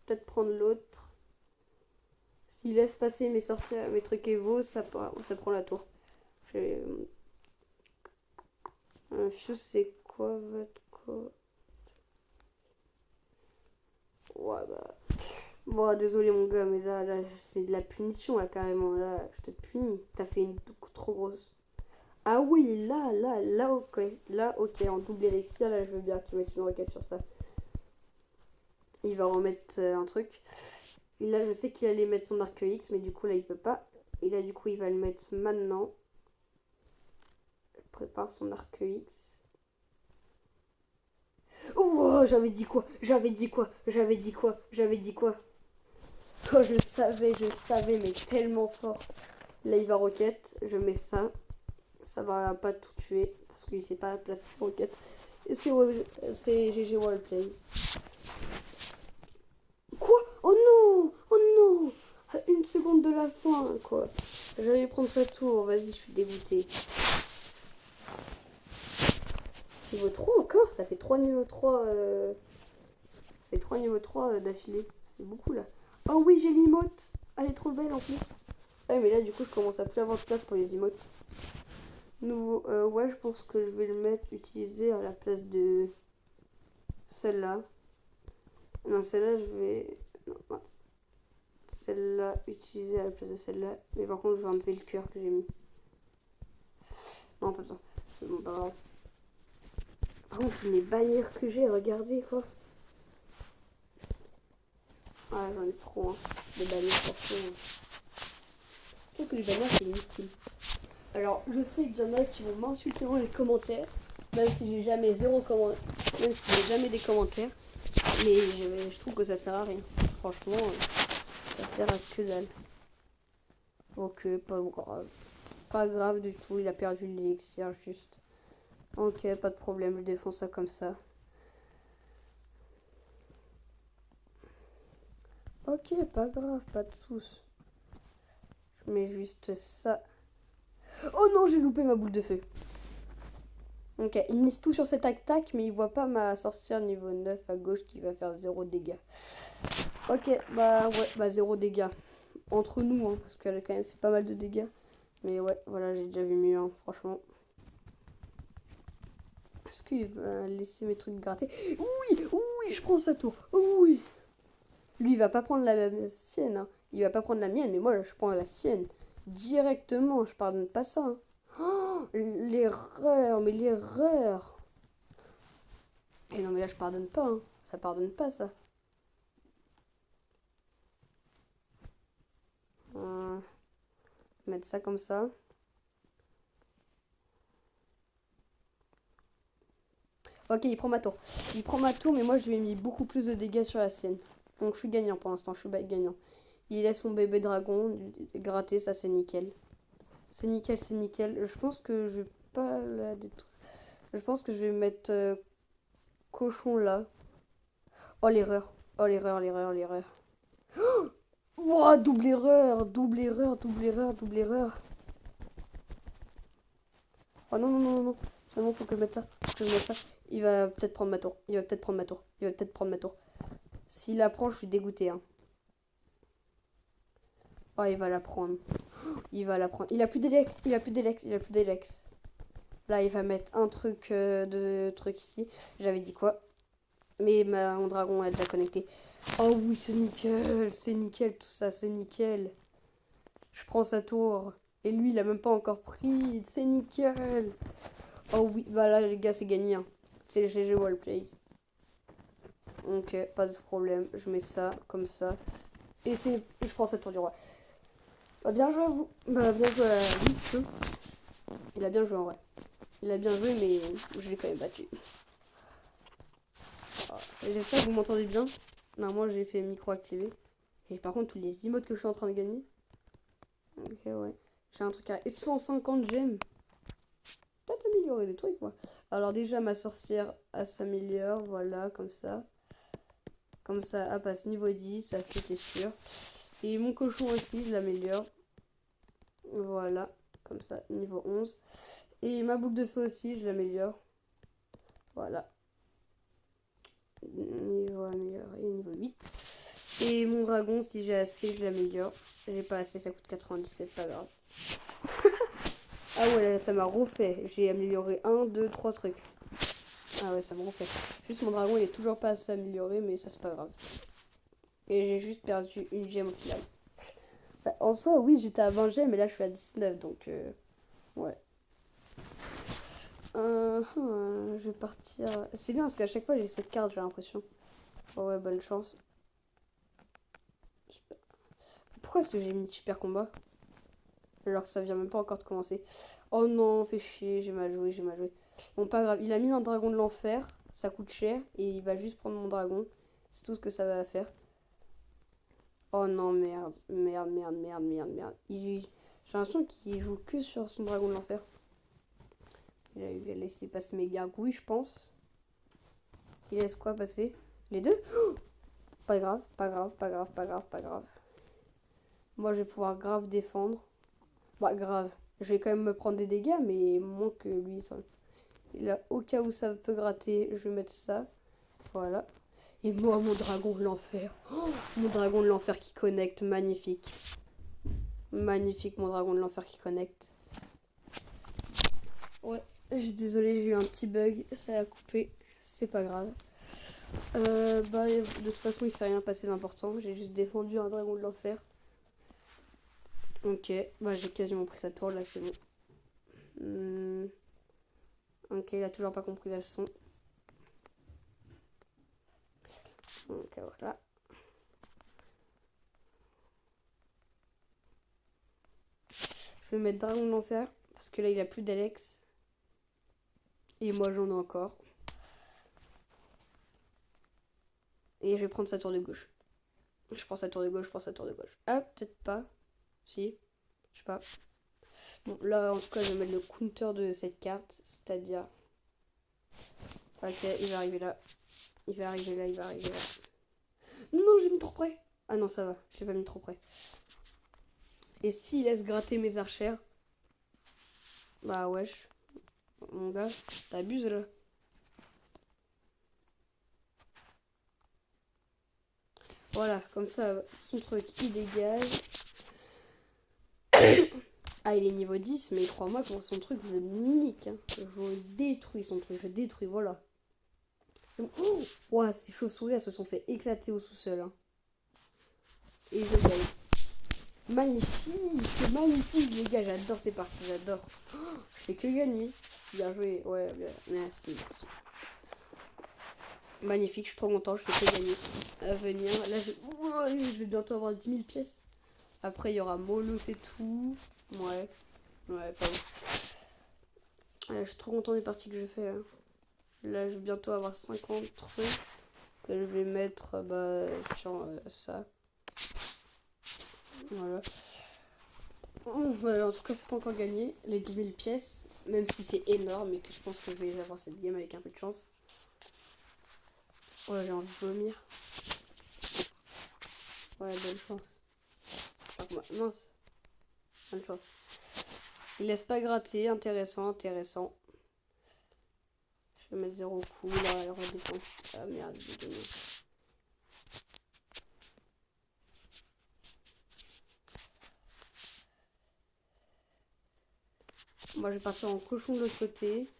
Peut-être prendre l'autre. S'il laisse passer mes sorcières, mes trucs Evo, ça prend la tour. Un fuse, c'est quoi votre code? Ouais, bah. Bon, désolé mon gars, mais là, c'est de la punition, là, carrément. Là, je te punis. T'as fait une trop grosse. Ah oui, là, ok. Là, ok, en double élixir, là, je veux bien que tu mettes une requête sur ça. Il va remettre un truc. Et là, je sais qu'il allait mettre son arc X, mais du coup, là, il peut pas. Et là, du coup, il va le mettre maintenant. Il prépare son arc X. Oh, j'avais dit quoi? J'avais dit quoi? J'avais dit quoi? J'avais dit quoi? Oh, je savais, mais tellement fort. Là, il va roquette. Je mets ça. Ça va pas tout tuer. Parce qu'il sait pas placer sa roquette. Et c'est GG Wallplays. Quoi? Oh non! Oh non! À une seconde de la fin, quoi. J'allais prendre sa tour. Vas-y, je suis dégoûtée. Niveau 3 encore? Ça fait 3 niveaux 3. Ça fait 3 niveaux 3 d'affilée. Ça fait beaucoup là. Oh oui, j'ai l'emote. Elle est trop belle en plus. Ouais, mais là, du coup, je commence à plus avoir de place pour les emotes. Nouveau. Ouais, je pense que je vais le mettre, utiliser à la place de celle-là. Non, celle-là, je vais. Non, celle-là, utiliser à la place de celle-là. Mais par contre, je vais enlever le cœur que j'ai mis. Non, pas besoin. C'est bon, pas grave. Par contre, les bannières que j'ai, regardez quoi. Ah, j'en ai trop, hein. Les bannières, franchement. Je trouve que les bannières, c'est inutile. Alors, je sais qu'il y en a qui vont m'insulter dans les commentaires, même si j'ai jamais même si j'ai jamais des commentaires. Mais je trouve que ça sert à rien. Franchement, ça sert à que dalle. Ok, pas grave. Pas grave du tout, il a perdu l'élixir juste. Ok, pas de problème, je défends ça comme ça. Ok, pas grave, pas de tous. Je mets juste ça. Oh non, j'ai loupé ma boule de feu. Ok, il mise tout sur cet attaque, mais il voit pas ma sorcière niveau 9 à gauche qui va faire 0 dégâts. Ok, bah ouais, bah 0 dégâts. Entre nous, hein, parce qu'elle a quand même fait pas mal de dégâts. Mais ouais, voilà, j'ai déjà vu mieux, hein, franchement. Est-ce qu'il va laisser mes trucs gratter? Oui, oui, je prends sa tour. Oui. Lui, il va pas prendre la sienne, hein. Il va pas prendre la mienne, mais moi, je prends la sienne. Directement, je pardonne pas ça, hein. Oh, l'erreur, mais l'erreur. Et non, mais là, je pardonne pas, hein. Ça pardonne pas, ça. Euh, Mettre ça comme ça. Ok, il prend ma tour. Il prend ma tour, mais moi, je lui ai mis beaucoup plus de dégâts sur la sienne. Donc, je suis gagnant pour l'instant. Je suis gagnant. Il laisse mon bébé dragon gratter, ça, c'est nickel. C'est nickel, c'est nickel. Je pense que je vais pas la détruire. Je pense que je vais mettre cochon là. Oh, l'erreur. Oh, l'erreur, l'erreur, l'erreur. Oh, double erreur, double erreur, double erreur, double erreur. Oh non, non, non, non. C'est bon, faut que je mette ça. Faut que je mette ça. Il va peut-être prendre ma tour. Il va peut-être prendre ma tour. Il va peut-être prendre ma tour. S'il la prend, je suis dégoûté. Hein. Oh, il va la prendre. Il va la prendre. Il a plus d'Elex. Il a plus d'Elex. Il a plus d'Elex. Là, il va mettre un truc de truc ici. J'avais dit quoi? Mais mon dragon est déjà connecté. Oh oui, c'est nickel tout ça, c'est nickel. Je prends sa tour. Et lui, il a même pas encore pris. C'est nickel. Oh oui, bah là, les gars, c'est gagné. Hein. C'est le GG Wallplays. Ok, pas de problème. Je mets ça, comme ça. Et je prends sa tour du roi. Bah, bien joué à vous. Bah, bien joué à lui. Il a bien joué en vrai. Il a bien joué, mais je l'ai quand même battu. J'espère que vous m'entendez bien. Normalement, j'ai fait micro activé. Et par contre, tous les emotes que je suis en train de gagner. Ok, ouais. J'ai un truc à... Et 150 gemmes. Peut-être améliorer des trucs, quoi. Alors déjà, ma sorcière, elle s'améliore. Voilà, comme ça. Comme ça, elle passe niveau 10. Ça, c'était sûr. Et mon cochon aussi, je l'améliore. Voilà. Comme ça, niveau 11. Et ma boucle de feu aussi, je l'améliore. Voilà. Niveau amélioré, niveau 8. Et mon dragon, si j'ai assez, je l'améliore. Si j'ai pas assez, ça coûte 97, pas grave. Ah ouais, là, ça m'a refait. J'ai amélioré 1, 2, 3 trucs. Ah ouais, ça m'a refait. Juste mon dragon, il est toujours pas assez amélioré, mais ça, c'est pas grave. Et j'ai juste perdu une gemme au final. Bah, en soi, oui, j'étais à 20 gemmes, mais là, je suis à 19, donc ouais. Je vais partir... C'est bien, parce qu'à chaque fois, j'ai cette carte, j'ai l'impression. Oh ouais, bonne chance. Pourquoi est-ce que j'ai mis super combat? Alors que ça vient même pas encore de commencer. Oh non, fait chier, j'ai mal joué, j'ai mal joué. Bon, pas grave, il a mis un dragon de l'enfer, ça coûte cher, et il va juste prendre mon dragon. C'est tout ce que ça va faire. Oh non, merde, merde, merde, merde, merde, merde. J'ai l'impression qu'il joue que sur son dragon de l'enfer. Il a laissé passer mes gargouilles, je pense. Il laisse quoi passer? Les deux? Oh, pas grave, pas grave, pas grave, pas grave, pas grave. Moi, je vais pouvoir grave défendre. Bah, grave. Je vais quand même me prendre des dégâts, mais moins que lui. Ça. Et là, au cas où ça peut gratter, je vais mettre ça. Voilà. Et moi, mon dragon de l'enfer. Oh, mon dragon de l'enfer qui connecte. Magnifique. Magnifique, mon dragon de l'enfer qui connecte. Ouais, je suis désolée, j'ai eu un petit bug. Ça a coupé. C'est pas grave. Bah, de toute façon, il s'est rien passé d'important. J'ai juste défendu un dragon de l'enfer. Ok, bah j'ai quasiment pris sa tour, là c'est bon. Ok, il a toujours pas compris la leçon. Donc voilà. Je vais mettre dragon de l'enfer, parce que là il a plus d'Alex. Et moi j'en ai encore. Et je vais prendre sa tour de gauche. Je prends sa tour de gauche, je prends sa tour de gauche. Ah, peut-être pas. Si, je sais pas. Bon, là en tout cas je vais mettre le counter de cette carte, c'est-à-dire... Ok, il va arriver là. Il va arriver là, il va arriver là. Non, j'ai mis trop près. Ah non, ça va, je l'ai pas mis trop près. Et s'il laisse gratter mes archères, bah wesh, mon gars, t'abuses là. Voilà, comme ça, son truc, il dégage. Ah, il est niveau 10, mais crois-moi, pour son truc, je le nique. Hein. Je le détruis, son truc, je le détruis, voilà. C'est bon. Oh ouais, ces chauves-souris, elles se sont fait éclater au sous-sol. Hein. Et je gagne. Magnifique, c'est magnifique, les gars, j'adore ces parties, j'adore. Oh, je fais que gagner. Bien joué, ouais, bien. Merci, merci. Magnifique, je suis trop content, je fais que gagner. À venir, là, je vais bientôt avoir 10 000 pièces. Après, il y aura Molos et tout. Ouais, ouais, pas bon. Je suis trop content des parties que je fais. Hein. Là, je vais bientôt avoir 50 trucs que je vais mettre sur ça. Voilà. Voilà, en tout cas, c'est pas encore gagné. Les 10 000 pièces, même si c'est énorme et que je pense que je vais les avoir cette game avec un peu de chance. Ouais, j'ai envie de vomir. Ouais, bonne chance. Mince. Bonne chance. Il laisse pas gratter. Intéressant, intéressant. Je vais mettre 0 coup. Là, elle redépense. Ah merde, j'ai gagné. Moi, je vais partir en cochon de l'autre côté.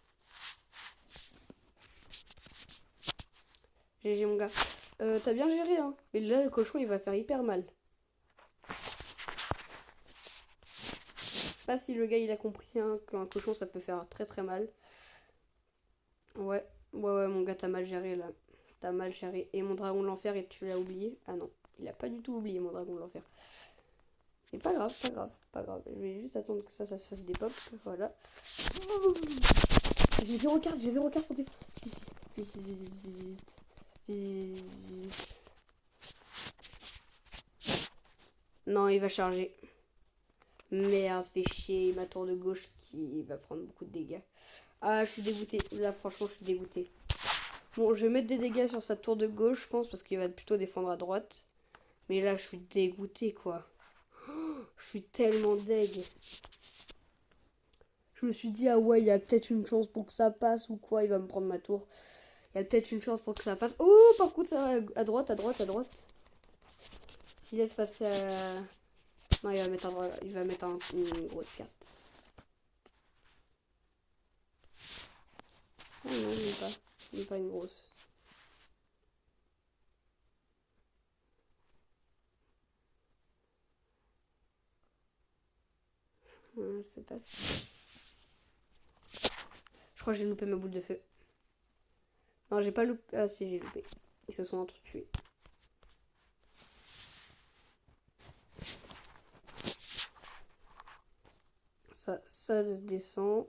GG, mon gars. T'as bien géré, hein. Et là, le cochon, il va faire hyper mal. Je sais pas si le gars, il a compris hein, qu'un cochon, ça peut faire très très mal. Ouais, mon gars, t'as mal géré, là. T'as mal géré. Et mon dragon de l'enfer, et tu l'as oublié. Ah non, il a pas du tout oublié, mon dragon de l'enfer. Mais pas grave, pas grave, pas grave. Je vais juste attendre que ça se fasse des pop. Voilà. J'ai 0 carte pour défendre. Si. Non, il va charger. Merde, fait chier. Ma tour de gauche qui va prendre beaucoup de dégâts. Ah, je suis dégoûté. Là, franchement, je suis dégoûté. Bon, je vais mettre des dégâts sur sa tour de gauche, je pense, parce qu'il va plutôt défendre à droite. Mais là, je suis dégoûté, quoi. Oh, je suis tellement deg. Je me suis dit, ah ouais, il y a peut-être une chance pour que ça passe ou quoi. Il va me prendre ma tour. Il y a peut-être une chance pour que ça passe. Oh, par contre, à droite. S'il laisse passer à... Non, il va mettre une grosse carte. Ah non, même pas une grosse. Je sais pas si... Je crois que j'ai loupé ma boule de feu. Non, j'ai pas loupé. Ah si, j'ai loupé. Ils se sont entretués. Ça se descend.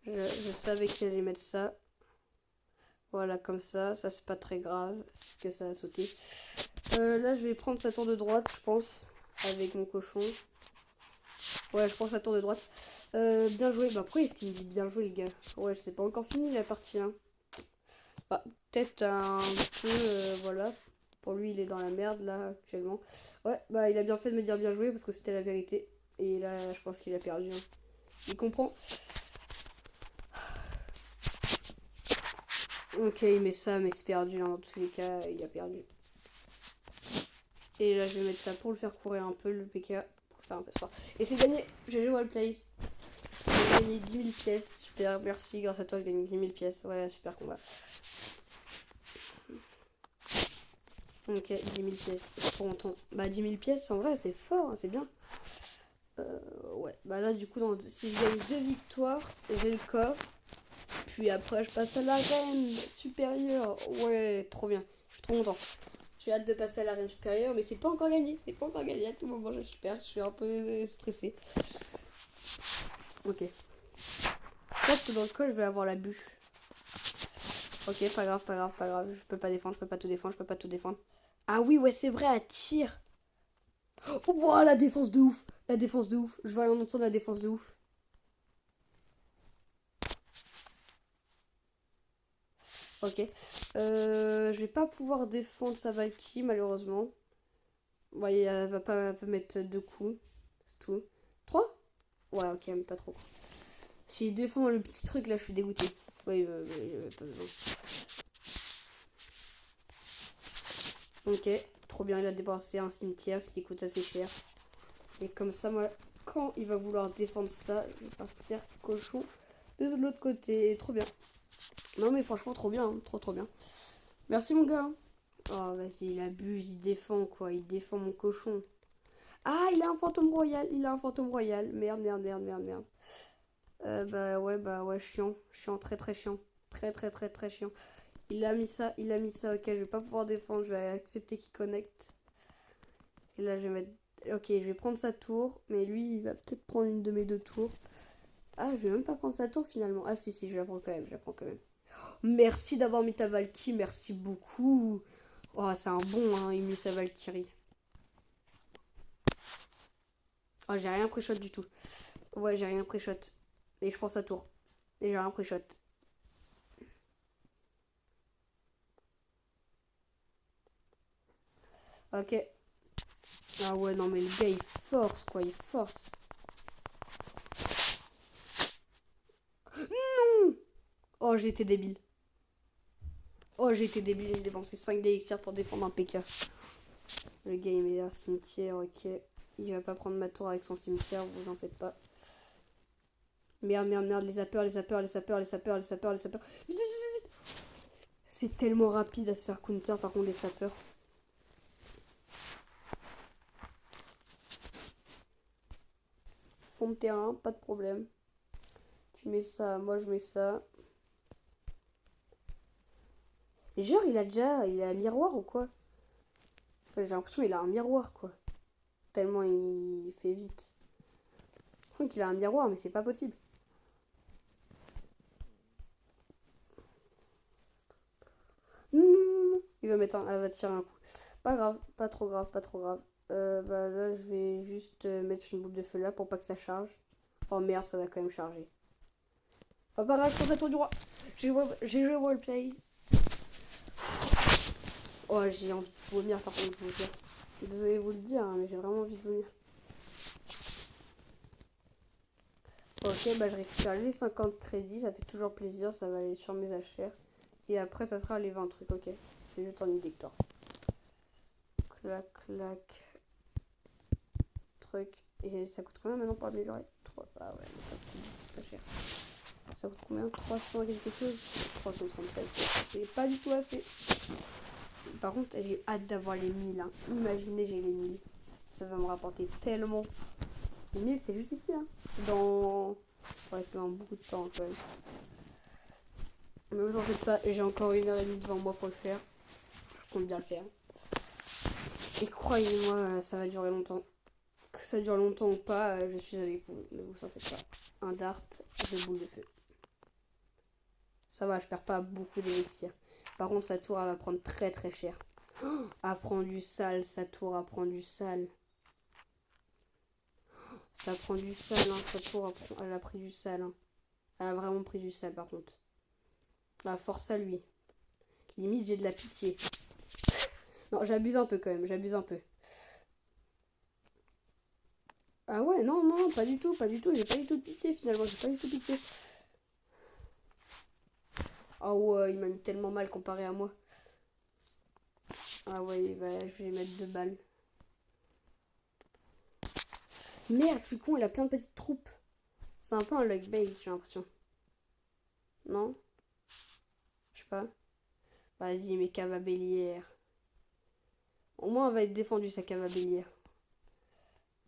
Je savais qu'il allait mettre ça. Voilà, comme ça. Ça, c'est pas très grave que ça a sauté. Là, je vais prendre sa tour de droite, je pense. Avec mon cochon. Ouais, je prends sa tour de droite. Bien joué. Bah, pourquoi est-ce qu'il me dit bien joué, les gars? Ouais, c'est pas encore fini la partie. Hein. Bah, peut-être un peu. Voilà. Pour lui, il est dans la merde, là, actuellement. Ouais, bah, il a bien fait de me dire bien joué parce que c'était la vérité. Et là, je pense qu'il a perdu. Hein. Il comprend. Ok, il met ça, mais c'est perdu. Hein. Dans tous les cas, il a perdu. Et là, je vais mettre ça pour le faire courir un peu, le PK. Pour faire un peu fort. Et c'est gagné. GG Wallplace. J'ai gagné 10 000 pièces. Super, merci. Grâce à toi, j'ai gagné 10 000 pièces. Ouais, super combat. Ok, 10 000 pièces. Pour longtemps. Bah, 10 000 pièces, en vrai, c'est fort. Hein, c'est bien. Ouais. Bah là, du coup, si je gagne 2 victoires, j'ai le coffre. Puis après, je passe à l'arène supérieure. Ouais, trop bien. Je suis trop content. J'ai hâte de passer à l'arène supérieure, mais c'est pas encore gagné. C'est pas encore gagné à tout moment. Je suis un peu stressée. Ok. Je pense que dans le coin, je vais avoir la bûche. Ok, pas grave. Je peux pas défendre, je peux pas tout défendre. Ah oui, ouais, c'est vrai, elle tire. Oh, wow, la défense de ouf. Je vais en entendre la défense de ouf. Ok. Je vais pas pouvoir défendre sa Valky, malheureusement. Ouais, elle va pas mettre 2 coups. C'est tout. 3. Ouais, ok, mais pas trop. S'il défend le petit truc là, je suis dégoûté. Oui, pas besoin. Ok, trop bien, il a dépensé un cimetière, ce qui coûte assez cher. Et comme ça, moi, quand il va vouloir défendre ça, je vais partir cochon de l'autre côté. Trop bien. Non mais franchement, trop bien, hein. Trop bien. Merci mon gars. Oh, vas-y, il abuse, il défend quoi, il défend mon cochon. Ah, il a un fantôme royal, Merde. Bah ouais, chiant, très chiant. Très chiant. Il a mis ça, ok, je vais pas pouvoir défendre, je vais accepter qu'il connecte. Et là, je vais mettre... Ok, je vais prendre sa tour, mais lui, il va peut-être prendre une de mes 2 tours. Ah, je vais même pas prendre sa tour finalement. Ah si, je la prends quand même, Merci d'avoir mis ta Valkyrie, merci beaucoup. Oh, c'est un bon, hein, il met sa Valkyrie. Oh, j'ai rien pré-shot du tout. Ouais, j'ai rien pré-shot. Et je prends sa tour. Et j'ai rien pré-shot. Ok. Ah ouais, non mais le gars, il force, quoi, il force. Non. Oh, j'ai été débile. J'ai dépensé 5 d'élixir pour défendre un PK. Le gars, il met un cimetière, ok. Il va pas prendre ma tour avec son cimetière, vous en faites pas. Merde, les zappers. Vite. C'est tellement rapide à se faire counter par contre des sapeurs. Fond de terrain, pas de problème. Tu mets ça, moi je mets ça. Mais genre il a un miroir ou quoi? Enfin, j'ai l'impression qu'il a un miroir quoi. Tellement il fait vite. Je crois qu'il a un miroir mais c'est pas possible. Non. Il va va tirer un coup. Pas grave, pas trop grave. Bah là je vais juste mettre une boule de feu là pour pas que ça charge. Oh merde, ça va quand même charger. Oh pas grave, je prends la tour du roi. J'ai joué Roleplay. Oh, j'ai envie de vomir par contre, je vous dire. Désolé de vous le dire, hein, mais j'ai vraiment envie de vomir. Ok, bah je récupère les 50 crédits, ça fait toujours plaisir, ça va aller sur mes achats. Et après, ça sera les 20 trucs, ok. C'est juste en élector. Clac. Truc. Et ça coûte combien maintenant pour améliorer 3. Ah ouais, ça coûte très cher. Ça coûte combien 300 quelque chose 337. C'est pas du tout assez. Par contre, j'ai hâte d'avoir les 1000. Hein. Imaginez, j'ai les 1000. Ça va me rapporter tellement. Les 1000, c'est juste ici. Hein. C'est dans... Ouais, c'est dans beaucoup de temps quand même. Mais vous en faites pas, j'ai encore 1h30 devant moi pour le faire. Je compte bien le faire. Et croyez-moi, ça va durer longtemps. Que ça dure longtemps ou pas, je suis avec vous. Ne vous en faites pas. Un dart, 2 boules de feu. Ça va, je perds pas beaucoup d'élixir. Par contre, sa tour, elle va prendre très cher. Oh, elle prend du sale, sa tour, elle prend du sale. Ça prend du sale, hein. Sa tour, elle a pris du sale. Hein. Elle a vraiment pris du sale, par contre. La force à lui. Limite, j'ai de la pitié. Non, j'abuse un peu quand même, j'abuse un peu. Ah ouais, non, pas du tout. J'ai pas du tout de pitié finalement, j'ai pas du tout de pitié. Ah ouais, il m'a mis tellement mal comparé à moi. Ah ouais, bah, je vais mettre 2 balles. Merde, je suis con, il a plein de petites troupes. C'est un peu un luck bait, j'ai l'impression. Non? Je sais pas. Vas-y, mes caves à bélière. Au moins, elle va être défendue, sa cave à bélière.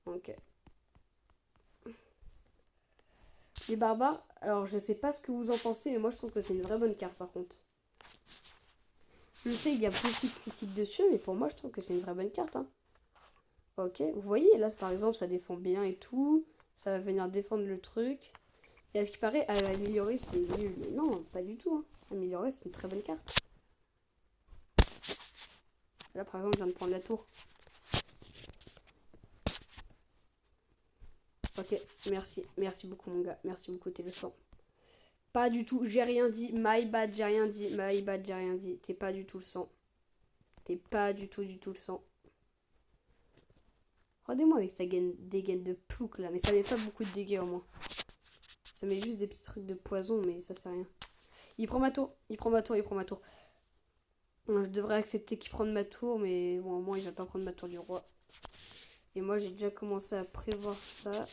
Ok. Les barbares, alors je sais pas ce que vous en pensez, mais moi je trouve que c'est une vraie bonne carte par contre. Je sais, il y a beaucoup de critiques dessus, mais pour moi je trouve que c'est une vraie bonne carte. Hein. Ok, vous voyez, là par exemple ça défend bien et tout, ça va venir défendre le truc. Et à ce qui paraît, à améliorer c'est nul. Mais non, pas du tout. Hein. Améliorer c'est une très bonne carte. Là par exemple je viens de prendre la tour. Ok, merci beaucoup mon gars, merci beaucoup, t'es le sang. Pas du tout, j'ai rien dit, my bad, j'ai rien dit, t'es pas du tout le sang. T'es pas du tout le sang. Regardez-moi avec des gaines de plouc là. Mais ça met pas beaucoup de dégâts au moins. Ça met juste des petits trucs de poison, mais ça c'est rien. Il prend ma tour. Il prend ma tour. Il prend ma tour. Je devrais accepter qu'il prenne ma tour, mais bon, au moins il va pas prendre ma tour du roi. Et moi j'ai déjà commencé à prévoir ça.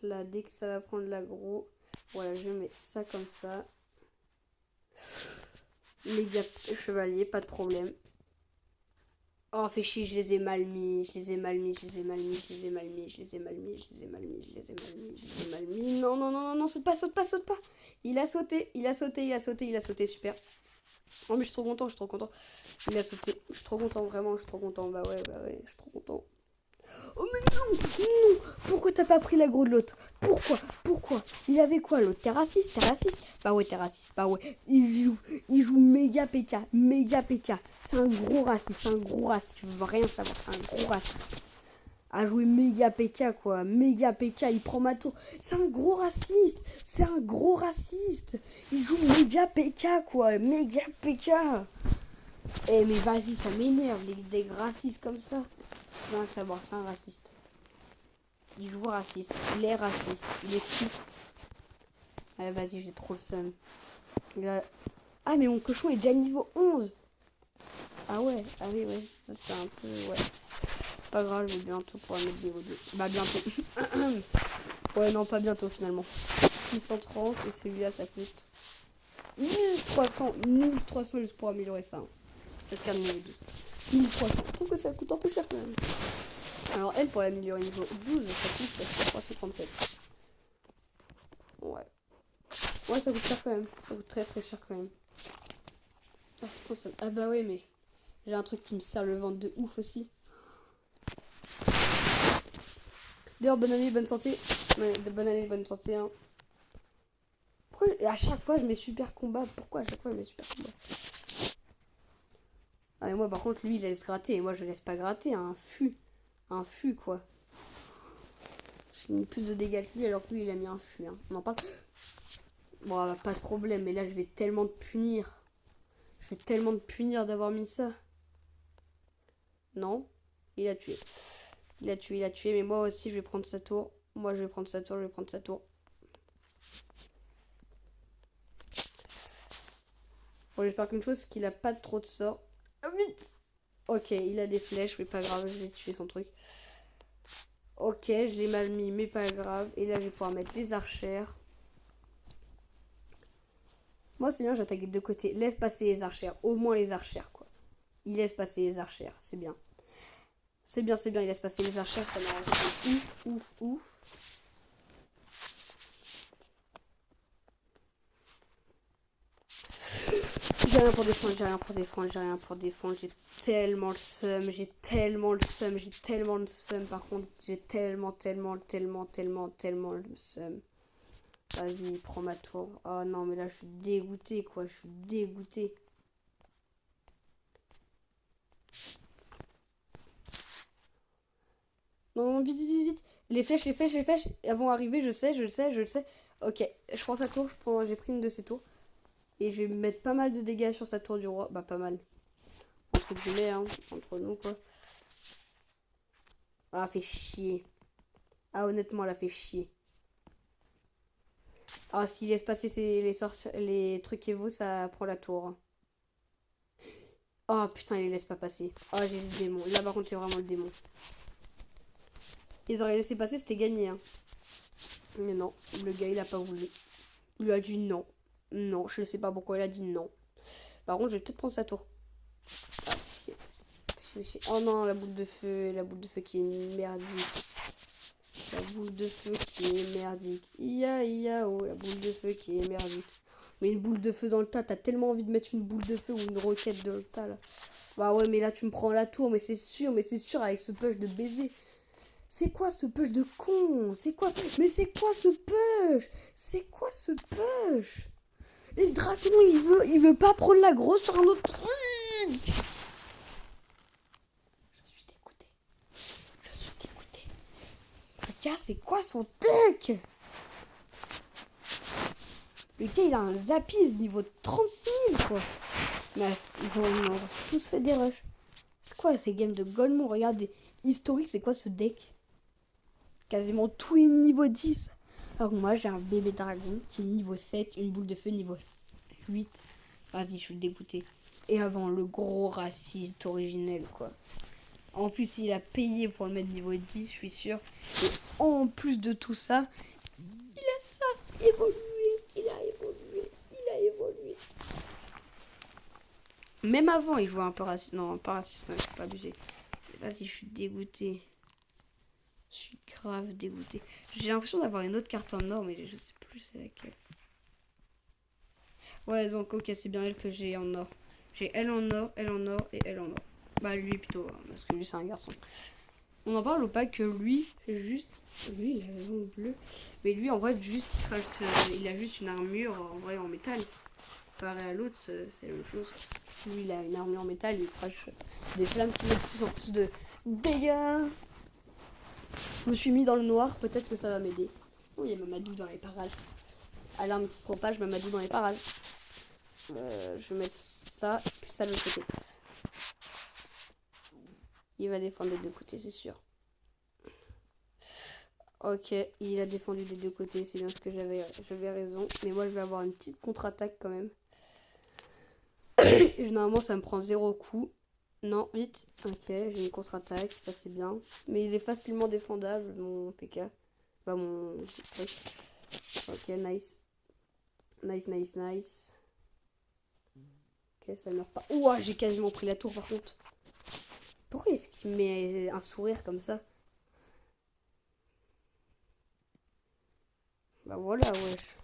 Là, dès que ça va prendre l'aggro, voilà, je mets ça comme ça. Méga chevalier, pas de problème. Oh, fait chier, je les ai mal mis. Je les ai mal mis, je les ai mal mis, je les ai mal mis, je les ai mal mis, je les ai mal mis, je les ai mal mis, je les ai mal mis. Non, non, non, non, non, saute pas, saute pas, saute pas. Il a sauté, il a sauté, il a sauté, il a sauté, super. Oh, mais je suis trop content, je suis trop content. Il a sauté, je suis trop content, vraiment, je suis trop content. Bah ouais, je suis trop content. Oh mais non, non. Pourquoi t'as pas pris l'aggro de l'autre? Pourquoi? Il avait quoi l'autre? T'es raciste? Bah ouais, t'es raciste, bah ouais. Il joue méga PK, méga PK. C'est un gros raciste, Je veux rien savoir, c'est un gros raciste. À jouer méga PK quoi, méga PK, il prend ma tour. C'est un gros raciste, Il joue méga PK quoi, méga PK. Eh mais vas-y, ça m'énerve, des racistes comme ça. Je veux savoir, c'est un raciste. Il joue raciste, il est raciste, il est fou. Allez, vas-y, j'ai trop le seum. Ah, mais mon cochon est déjà niveau 11. Ah ouais, ah oui, ouais, ça c'est un peu, ouais. Pas grave, je vais bientôt pouvoir mettre niveau 2. Bah, bientôt. Ouais, non, pas bientôt finalement. 630 et celui-là, ça coûte 1300 juste pour améliorer ça. Peut-être niveau 2. 1300. Je trouve que ça coûte un peu cher quand même. Alors elle, pour l'améliorer niveau 12, ça coûte 337. Ouais. Ouais, ça coûte cher quand même. Ça coûte très très cher quand même. Ah, putain, ça... ah bah ouais, mais j'ai un truc qui me serre le ventre de ouf aussi. D'ailleurs, bonne année, bonne santé. Ouais, bonne année, bonne santé. Hein. Pourquoi à chaque fois je mets super combat? Pourquoi à chaque fois je mets super combat? Ah, mais moi par contre, lui il laisse gratter et moi je le laisse pas gratter. Hein. Un fût quoi. J'ai mis plus de dégâts que lui alors que lui il a mis un fût. Hein. On en parle. Bon, bah, pas de problème, mais là je vais tellement te punir. Je vais tellement te punir d'avoir mis ça. Non, il a tué. Il a tué, mais moi aussi je vais prendre sa tour. Moi je vais prendre sa tour. Bon, j'espère qu'une chose, c'est qu'il a pas trop de sorts. Ah, vite. Ok, il a des flèches, mais pas grave, je vais tuer son truc. Ok, je l'ai mal mis, mais pas grave. Et là, je vais pouvoir mettre les archères. Moi, c'est bien, j'attaque de deux côtés. Laisse passer les archères. Au moins les archères, quoi. Il laisse passer les archères, c'est bien. C'est bien, il laisse passer les archères, ça m'arrange. Ouf. J'ai rien pour défendre. J'ai tellement le seum. Par contre, j'ai tellement le seum. Vas-y, prends ma tour. Oh non, mais là, je suis dégoûté, quoi. Non, vite. Les flèches. Elles vont arriver, je le sais. Ok, je prends sa tour, j'ai pris une de ses tours. Et je vais mettre pas mal de dégâts sur sa tour du roi. Bah, pas mal. Entre guillemets, hein. Entre nous, quoi. Ah, fait chier. Ah, honnêtement, elle a fait chier. Ah, s'il laisse passer les trucs Evo, ça prend la tour. Oh, putain, il les laisse pas passer. Oh, j'ai le démon. Là, par contre, c'est vraiment le démon. Ils auraient laissé passer, c'était gagné, hein. Mais non, le gars, il a pas voulu. Il lui a dit non. Non, je ne sais pas pourquoi il a dit non. Par contre, je vais peut-être prendre sa tour. Ah, chier. Oh non, la boule de feu qui est merdique. La boule de feu qui est merdique. Oh, la boule de feu qui est merdique. Mais une boule de feu dans le tas, t'as tellement envie de mettre une boule de feu ou une roquette dans le tas, là. Bah ouais, mais là, tu me prends la tour, mais c'est sûr, avec ce push de baiser. C'est quoi ce push de con? Mais c'est quoi ce push? Et le dragon, il veut pas prendre la grosse sur un autre truc. Je suis dégoûté. Le gars, c'est quoi son truc? Le gars, il a un Zapis niveau 36 000, quoi. Bref, ils ont tous fait des rushs. C'est quoi ces games de Golemon? Regardez, historique, c'est quoi ce deck? Quasiment tout est niveau 10. Alors que moi, j'ai un bébé dragon qui est niveau 7, une boule de feu niveau 8. Vas-y, je suis dégoûté. Et avant, le gros raciste originel, quoi. En plus, il a payé pour le mettre niveau 10, je suis sûr. Et en plus de tout ça, il a ça évolué. Il a évolué. Il a évolué. Même avant, il jouait un peu raciste. Non, pas raciste, non, je suis pas abusé. Vas-y, je suis dégoûté. Je suis grave dégoûté. J'ai l'impression d'avoir une autre carte en or, mais je sais plus c'est laquelle. Ouais, donc ok, c'est bien elle que j'ai en or. J'ai elle en or, elle en or et elle en or. Bah lui plutôt, hein, parce que lui c'est un garçon. On en parle ou pas que lui, juste... Lui, il a la langue bleue. Mais lui, en vrai, juste, il a juste une armure, en vrai, en métal. Comparé à l'autre, c'est la même chose. Lui, il a une armure en métal, il crache des flammes qui mettent plus en plus de dégâts. Je me suis mis dans le noir, peut-être que ça va m'aider. Oh, il y a Mamadou dans les parages. Alarme qui se propage, Mamadou dans les parages. Je vais mettre ça, puis ça de l'autre côté. Il va défendre des deux côtés, c'est sûr. Ok, il a défendu des deux côtés, c'est bien ce que j'avais raison. Mais moi, je vais avoir une petite contre-attaque quand même. Et normalement, ça me prend 0 coup. Non, vite. Ok, j'ai une contre-attaque, ça c'est bien. Mais il est facilement défendable, mon PK. Bah, mon truc. Ok, nice. Nice. Ok, ça meurt pas. Ouah, j'ai quasiment pris la tour par contre. Pourquoi est-ce qu'il met un sourire comme ça? Bah voilà, wesh.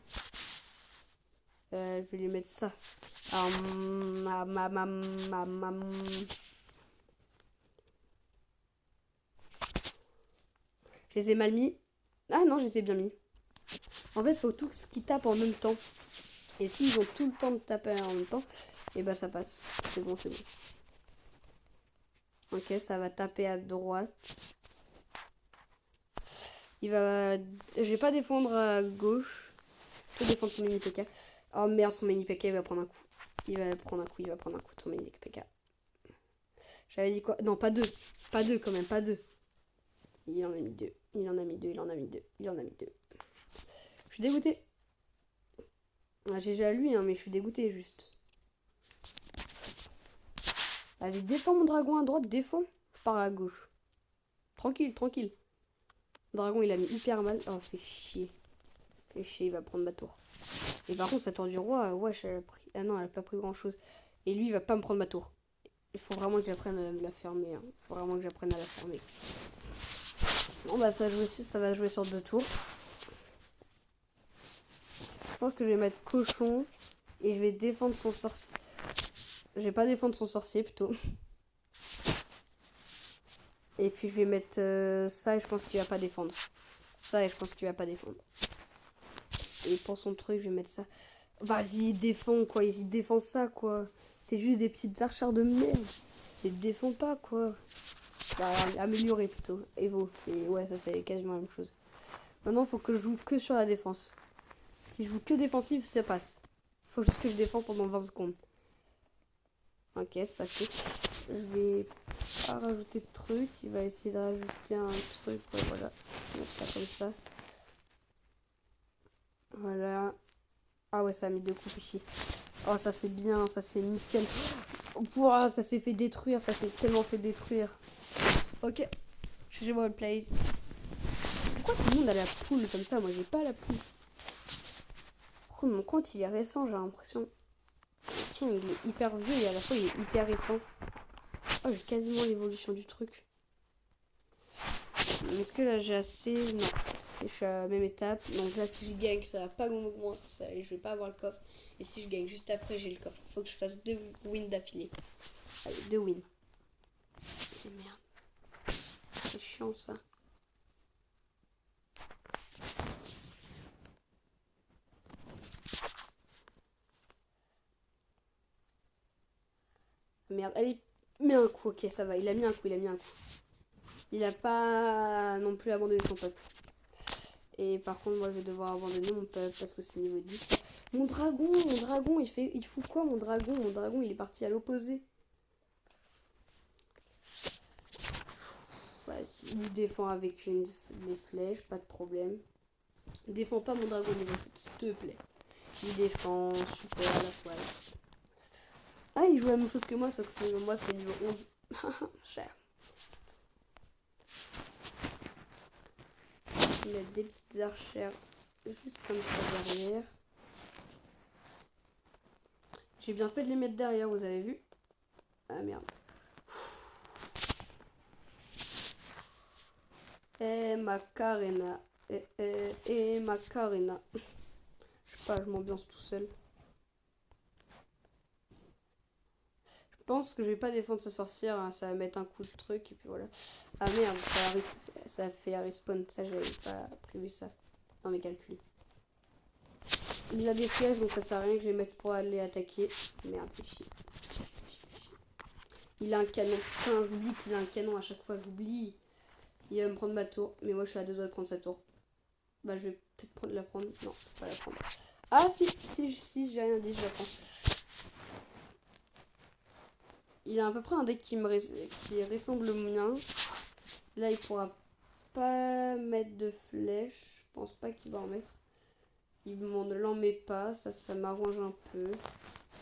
Je vais lui mettre ça. Je les ai mal mis. Ah non, je les ai bien mis. En fait, il faut tous qu'ils tapent en même temps. Et s'ils ont tout le temps de taper en même temps, et bah ça passe. C'est bon. Ok, ça va taper à droite. Je vais pas défendre à gauche. Je vais défendre son mini PK. Oh merde, son mini PK il va prendre un coup. Il va prendre un coup de son mini PK. J'avais dit quoi? Non, pas deux. Pas deux quand même, pas deux. Il en a mis deux. Il en a mis deux. Je suis dégoûté. Ah, j'ai déjà lui, hein, mais je suis dégoûté juste. Vas-y, défends mon dragon à droite, défends. Je pars à gauche. Tranquille. Le dragon, il a mis hyper mal. Oh, fait chier, il va prendre ma tour. Et par contre, sa tour du roi, wesh, elle a pris... Ah non, elle a pas pris grand-chose. Et lui, il va pas me prendre ma tour. Il faut vraiment que j'apprenne à la fermer. Hein. Il faut vraiment que j'apprenne à la fermer. Bon, bah, ça va jouer sur 2 tours. Je pense que je vais mettre cochon. Et je vais défendre son sorcier. Je vais pas défendre son sorcier, plutôt. Et puis, je vais mettre ça et je pense qu'il va pas défendre. Et pour son truc, je vais mettre ça. Vas-y, défends, quoi. Il défend ça, quoi. C'est juste des petites archères de merde. Il défend pas, quoi. Bah, améliorer plutôt. Evo. Et ouais, ça, c'est quasiment la même chose. Maintenant, il faut que je joue que sur la défense. Si je joue que défensive, ça passe. Faut juste que je défends pendant 20 secondes. Ok, c'est passé. Je vais pas rajouter de trucs. Il va essayer de rajouter un truc. Ouais, voilà. Je vais mettre ça comme ça. Voilà. Ah ouais, ça a mis 2 coups ici. Oh, ça c'est bien, ça c'est nickel. Ouah, ça s'est fait détruire, ça s'est tellement fait détruire. Ok, changez-moi le place. Pourquoi tout le monde a la poule comme ça? Moi j'ai pas la poule. Oh, mon compte il est récent, j'ai l'impression. Tiens, il est hyper vieux et à la fois il est hyper récent. Oh, j'ai quasiment l'évolution du truc. Est-ce que là j'ai assez? Non, je suis à la même étape. Donc là, si je gagne, ça va pas m'augmenter. Je vais pas avoir le coffre. Et si je gagne juste après, j'ai le coffre. Faut que je fasse 2 wins d'affilée. Allez, 2 wins. Oh, merde. C'est chiant ça. Merde, allez, mets un coup. Ok, ça va. Il a mis un coup. Il a pas non plus abandonné son peuple. Et par contre, moi, je vais devoir abandonner mon peuple parce que c'est niveau 10. Mon dragon, il fout quoi, mon dragon? Mon dragon, il est parti à l'opposé. Ouais, Vas-y, il défend avec les flèches, pas de problème. Défends pas mon dragon niveau 7, s'il te plaît. Il défend, super, la poisse. Ah, il joue la même chose que moi, sauf que moi c'est niveau 11. Cher. Je vais mettre des petites archères juste comme ça derrière. J'ai bien fait de les mettre derrière, vous avez vu? Ah merde. Macarena. Macarena. Je sais pas, je m'ambiance tout seul. Je pense que je vais pas défendre sa sorcière, hein, ça va mettre un coup de truc et puis voilà. Ah merde, ça a fait respawn, ça j'avais pas prévu ça dans mes calculs. Il a des flèches donc ça sert à rien que je les mette pour aller attaquer. Merde, fais chier. Il a un canon, putain j'oublie qu'il a un canon à chaque fois, j'oublie. Il va me prendre ma tour, mais moi je suis à 2 doigts de prendre sa tour. Bah je vais peut-être la prendre, non, pas la prendre. Ah si, j'ai rien dit, je la prends. Il a à peu près un deck qui ressemble au mien. Là, il pourra pas mettre de flèches. Je pense pas qu'il va en mettre. Il m'en l'en met pas. Ça m'arrange un peu.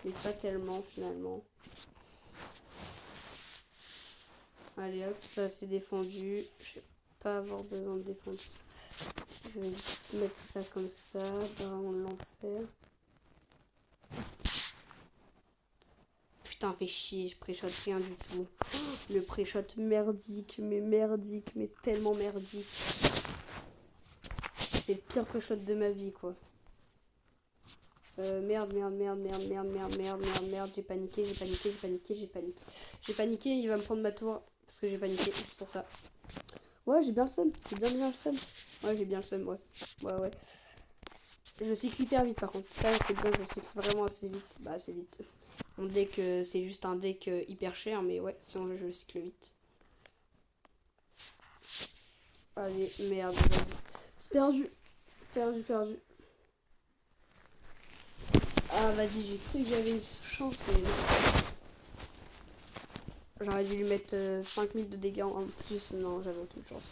Mais pas tellement, finalement. Allez, hop, ça c'est défendu. Je vais pas avoir besoin de défendre ça. Je vais mettre ça comme ça. Dragon de l'enfer. Putain, fait chier, je pré-shot rien du tout. Le pré-shot merdique, mais tellement merdique. C'est le pire pré-shot de ma vie, quoi. Merde, j'ai paniqué. J'ai paniqué, il va me prendre ma tour, parce que j'ai paniqué, c'est pour ça. Ouais, j'ai bien le seum, bien le seum. Ouais, j'ai bien le seum, ouais. Je cycle hyper vite, par contre, ça c'est bien, je cycle vraiment assez vite, bah assez vite. Mon deck, c'est juste un deck hyper cher, mais ouais, sinon je le cycle vite. Allez, merde, vas-y. C'est perdu. Ah, vas-y, j'ai cru que j'avais une chance, mais non. J'aurais dû lui mettre 5000 de dégâts en plus. Non, j'avais aucune chance.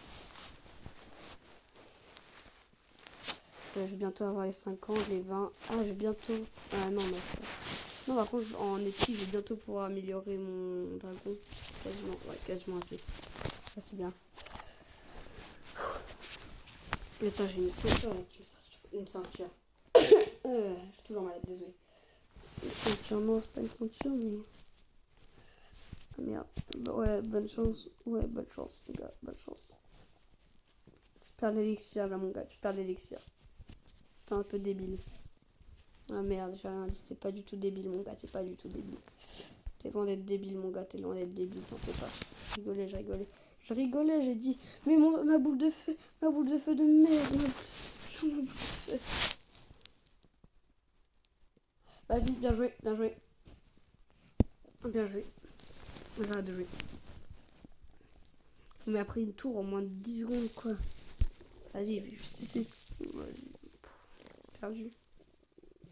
Je vais bientôt avoir les 50, les 20. Ah, j'ai bientôt... Ah non, non, c'est pas... Non, par contre, en épique, je vais bientôt pouvoir améliorer mon dragon. Quasiment assez. Ça, c'est bien. Attends, j'ai une ceinture avec une ceinture. Je suis toujours malade, désolé. Une ceinture, non, c'est pas une ceinture, mais... Ah merde. Ouais, bonne chance, les gars, bonne chance. Tu perds l'élixir, là, mon gars, tu perds l'élixir. T'es un peu débile. Ah merde, j'ai rien dit, t'es pas du tout débile, mon gars, t'es pas du tout débile. T'es loin d'être débile, mon gars, t'es loin d'être débile, t'en fais pas. Je rigolais, j'ai dit, mais ma boule de feu de merde, ma boule de feu. Vas-y, bien joué. J'arrête de jouer. On m'a pris une tour en moins de 10 secondes, quoi. Vas-y, je vais juste essayer.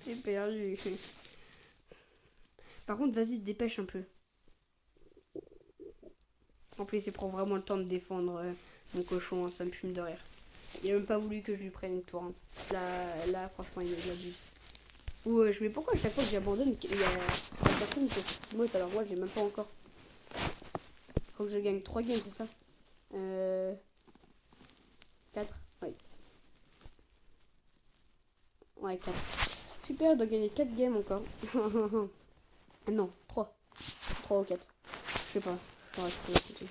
J'ai perdu. Par contre, vas-y, dépêche un peu. En plus, il prend vraiment le temps de défendre mon cochon, hein, ça me fume de rire. Il a même pas voulu que je lui prenne une tour. Hein. Là, franchement, il abuse. Wesh, mais pourquoi à chaque fois que j'abandonne, il y a la personne qui a cette emote alors moi je l'ai même pas encore. Faut que je gagne 3 games, c'est ça 4. Ouais, 4. Super, je dois gagner 4 games encore. Non, 3. 3 ou 4. Je sais pas, je reste écouter.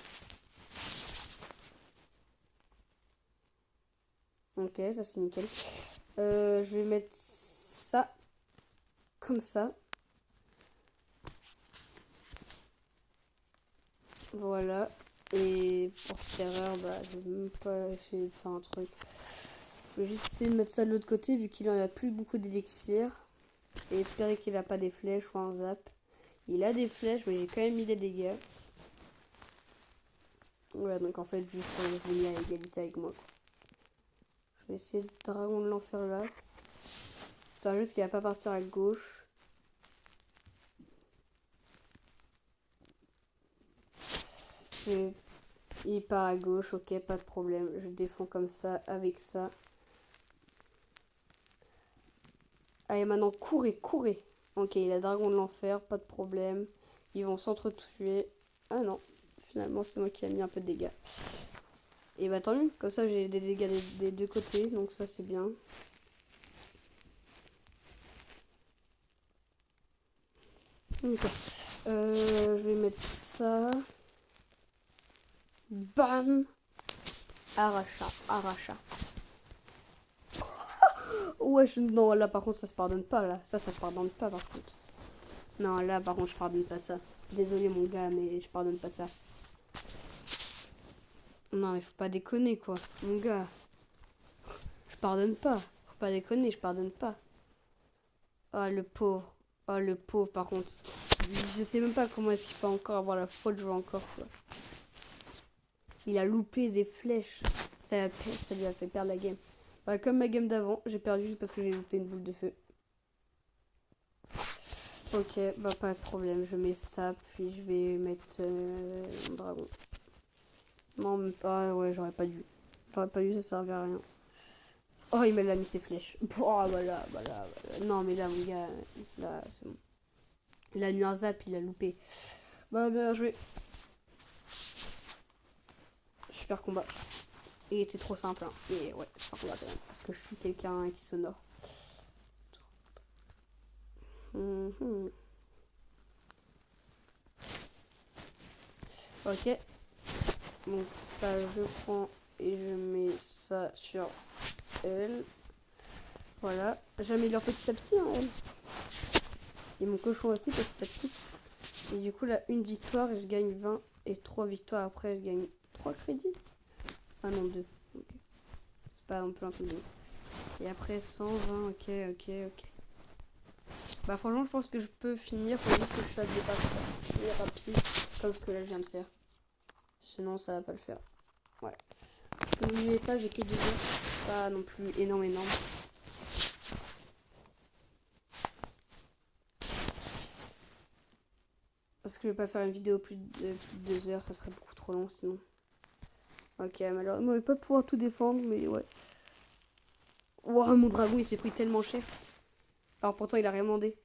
Ok, ça c'est nickel. Je vais mettre ça comme ça. Voilà. Et pour cette erreur, bah, je vais même pas essayer de faire un truc. Je vais juste essayer de mettre ça de l'autre côté vu qu'il en a plus beaucoup d'élixir. Et espérer qu'il a pas des flèches ou un zap. Il a des flèches, mais j'ai quand même mis des dégâts. Voilà, donc en fait, juste venir à égalité avec moi. Quoi. Je vais essayer de dragon de l'enfer là. J'espère juste qu'il va pas partir à gauche. Je vais Il part à gauche, ok, pas de problème. Je défends comme ça, avec ça. Allez, maintenant, courez, courez. Ok, il a dragon de l'enfer, pas de problème. Ils vont s'entretuer. Ah non, finalement, c'est moi qui ai mis un peu de dégâts. Et bah tant mieux, comme ça j'ai des dégâts des deux côtés, donc ça c'est bien. Ok. Je vais mettre ça. Bam. Arracha, arracha. Ouais, non, là par contre ça se pardonne pas, là. Ça se pardonne pas par contre. Non, là par contre je pardonne pas ça. Désolé mon gars, mais je pardonne pas ça. Non, mais faut pas déconner quoi, mon gars. Je pardonne pas. Faut pas déconner, je pardonne pas. Oh le pauvre. Oh le pauvre par contre. Je sais même pas comment est-ce qu'il peut encore avoir la faute de jouer encore quoi. Il a loupé des flèches. Ça lui a fait perdre la game. Bah, comme ma game d'avant, j'ai perdu juste parce que j'ai loupé une boule de feu. Ok, bah pas de problème. Je mets ça, puis je vais mettre mon dragon. Non, mais pas. Ouais, j'aurais pas dû. J'aurais pas dû, ça servait à rien. Oh, il m'a mis ses flèches. Oh, voilà. Non, mais là, mon gars, là, c'est bon. Il a mis un zap, il a loupé. Bah, bien joué. Super combat. Il était trop simple, hein. Mais ouais, super combat quand même. Parce que je suis quelqu'un qui s'honore. Ok. Donc ça, je prends et je mets ça sur elle. Voilà. J'améliore petit à petit, hein, elle. Et mon cochon aussi, petit à petit. Et du coup, là, une victoire et je gagne 20. Et 3 victoires après, je gagne 3 crédits. Ah non, 2. Okay. C'est pas non plus un peu bien. Et après, 120. Ok. Bah, franchement, je pense que je peux finir. Faut juste que je fasse des passes rapides. Comme ce que là, je viens de faire. Sinon, ça va pas le faire. Ouais. N'oubliez pas, j'ai que 2 heures. C'est pas non plus énorme. Parce que je vais pas faire une vidéo plus de 2 heures, ça serait beaucoup trop long sinon. Ok, malheureusement, je vais pas pouvoir tout défendre, mais ouais. Wow, mon dragon il s'est pris tellement cher. Alors pourtant il a rien demandé.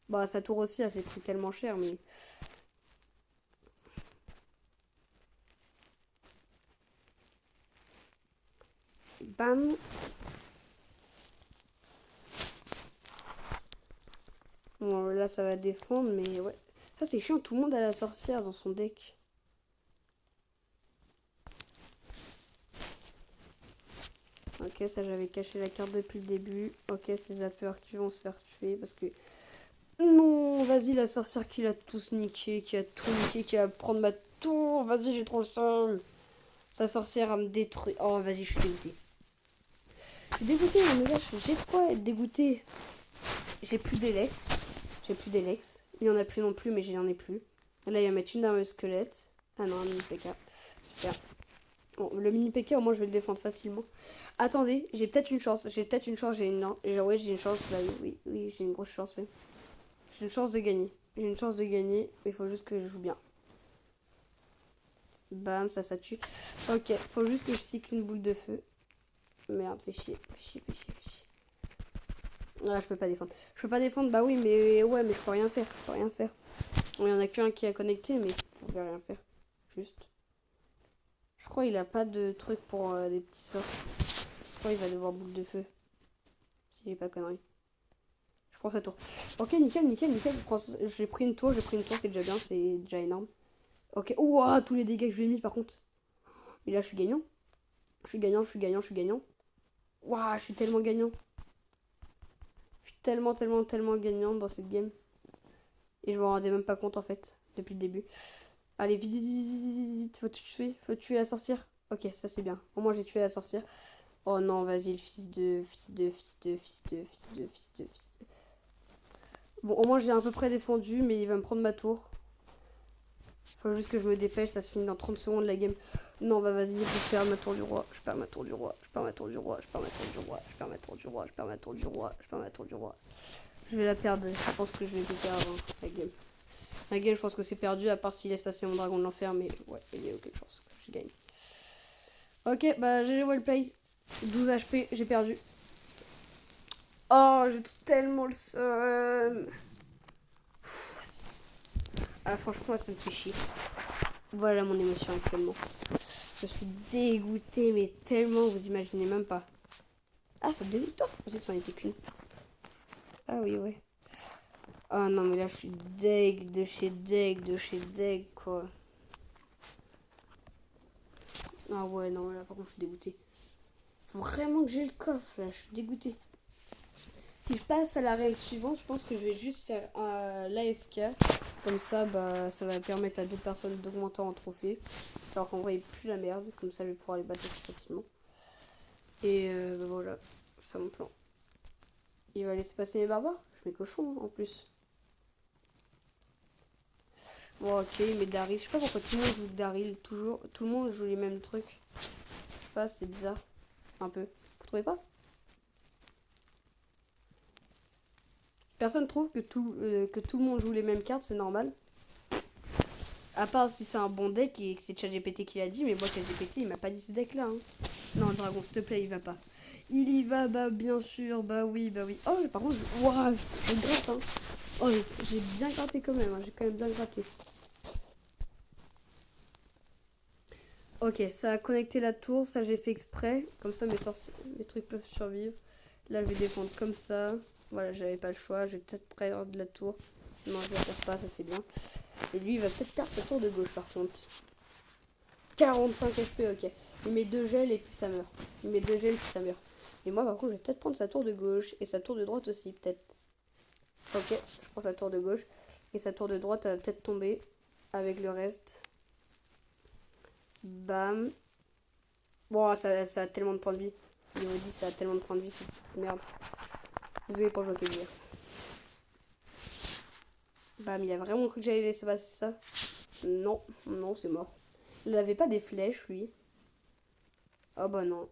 Bah sa tour aussi elle s'est pris tellement cher, mais. Bam. Bon là ça va défendre, mais ouais. Ça c'est chiant, tout le monde a la sorcière dans son deck. Ok, ça j'avais caché la carte depuis le début. Ok, ces zappers qui vont se faire tuer parce que. Non, vas-y, la sorcière qui l'a tous niqué, qui a tout niqué, qui va prendre ma tour. Vas-y, j'ai trop le seum. Sa sorcière à me détruire. Oh, vas-y, je suis dégoûté. Je suis dégoûté, mais là, j'ai de quoi être dégoûté. J'ai plus d'Elex. Il n'y en a plus non plus, mais j'en ai plus. Là, il va mettre une arme squelette. Ah non, un mini PK. Super. Bon, le mini PK, au moins, je vais le défendre facilement. Attendez, j'ai peut-être une chance. Non, ouais, j'ai une chance. Là, oui, j'ai une grosse chance, oui. J'ai une chance de gagner. Mais il faut juste que je joue bien. Bam, ça tue. Ok, faut juste que je cycle une boule de feu. Merde, fais chier. Ah, je peux pas défendre. Bah oui, mais ouais, mais je peux rien faire. Bon, il y en a qu'un qui a connecté, mais je pouvais rien faire. Juste. Je crois qu'il a pas de truc pour des petits sorts. Je crois qu'il va devoir boule de feu. Si j'ai pas connerie. Je prends sa tour. Ok, nickel. J'ai pris une tour, c'est déjà bien, c'est déjà énorme. Ok, ouah, tous les dégâts que je lui ai mis par contre. Mais là, je suis gagnant. Je suis gagnant. Ouah, je suis tellement gagnant. Je suis tellement gagnant dans cette game. Et je me rendais même pas compte en fait, depuis le début. Allez, vite, faut tuer la sorcière. Ok, ça c'est bien. Au moins j'ai tué la sorcière. Oh non, vas-y, le fils de. Bon, au moins j'ai à peu près défendu, mais il va me prendre ma tour. Faut juste que je me dépêche, ça se finit dans 30 secondes la game. Non, bah vas-y, je perds ma tour du roi. Je vais la perdre, je pense que je vais perdre la game. La game, je pense que c'est perdu, à part s'il laisse passer mon dragon de l'enfer, mais ouais, il y a aucune chance. je gagne. Ok, bah GG well play. 12 HP, j'ai perdu. Oh, j'ai tellement le seum. Ah, franchement, ça me fait chier. Voilà mon émotion actuellement. Je suis dégoûtée, mais tellement, vous imaginez même pas. Ah, ça 2 victoires. Je pensais que ça en était qu'une. Ah oui, ouais. Ah non, mais là, je suis deg de chez deg, quoi. Ah ouais, non, là, par contre, je suis dégoûtée. Faut vraiment que j'ai le coffre, là, je suis dégoûtée. Si je passe à la règle suivante, je pense que je vais juste faire l'AFK. Comme ça, bah, ça va permettre à d'autres personnes d'augmenter en trophée. Alors qu'en vrai, il pue la merde. Comme ça, je vais pouvoir les battre assez facilement. Et bah, voilà, c'est mon plan. Il va laisser passer mes barbares. Je mets cochon en plus. Bon, ok, mais Daryl. Je sais pas pourquoi tout le monde joue Daryl. Toujours, tout le monde joue les mêmes trucs. Je sais pas, c'est bizarre. Un peu. Vous trouvez pas? Personne trouve que tout le monde joue les mêmes cartes, c'est normal. À part si c'est un bon deck et que c'est ChatGPT qui l'a dit, mais moi ChatGPT il m'a pas dit ce deck là. Hein. Non, le dragon, s'il te plaît, il va pas. Il y va, bah bien sûr, bah oui, bah oui. Oh, par contre, je gratte, hein. Oh, j'ai bien gratté quand même, hein. J'ai quand même bien gratté. Ok, ça a connecté la tour, ça j'ai fait exprès. Comme ça, mes trucs peuvent survivre. Là, je vais défendre comme ça. Voilà, j'avais pas le choix. Je vais peut-être prendre de la tour. Non, je la perds pas, ça c'est bien. Et lui, il va peut-être perdre sa tour de gauche par contre. 45 HP, ok. Il met 2 gels et puis ça meurt. Il met 2 gels et puis ça meurt. Et moi, par contre, je vais peut-être prendre sa tour de gauche et sa tour de droite aussi, peut-être. Ok, je prends sa tour de gauche. Et sa tour de droite, elle va peut-être tomber avec le reste. Bam. Bon, ça a tellement de points de vie. Il me dit ça a tellement de points de vie, c'est petite merde. Désolé pour le dire. Bam, il a vraiment cru que j'allais laisser passer ça. Non, non, c'est mort. Il avait pas des flèches, lui. Oh bah non.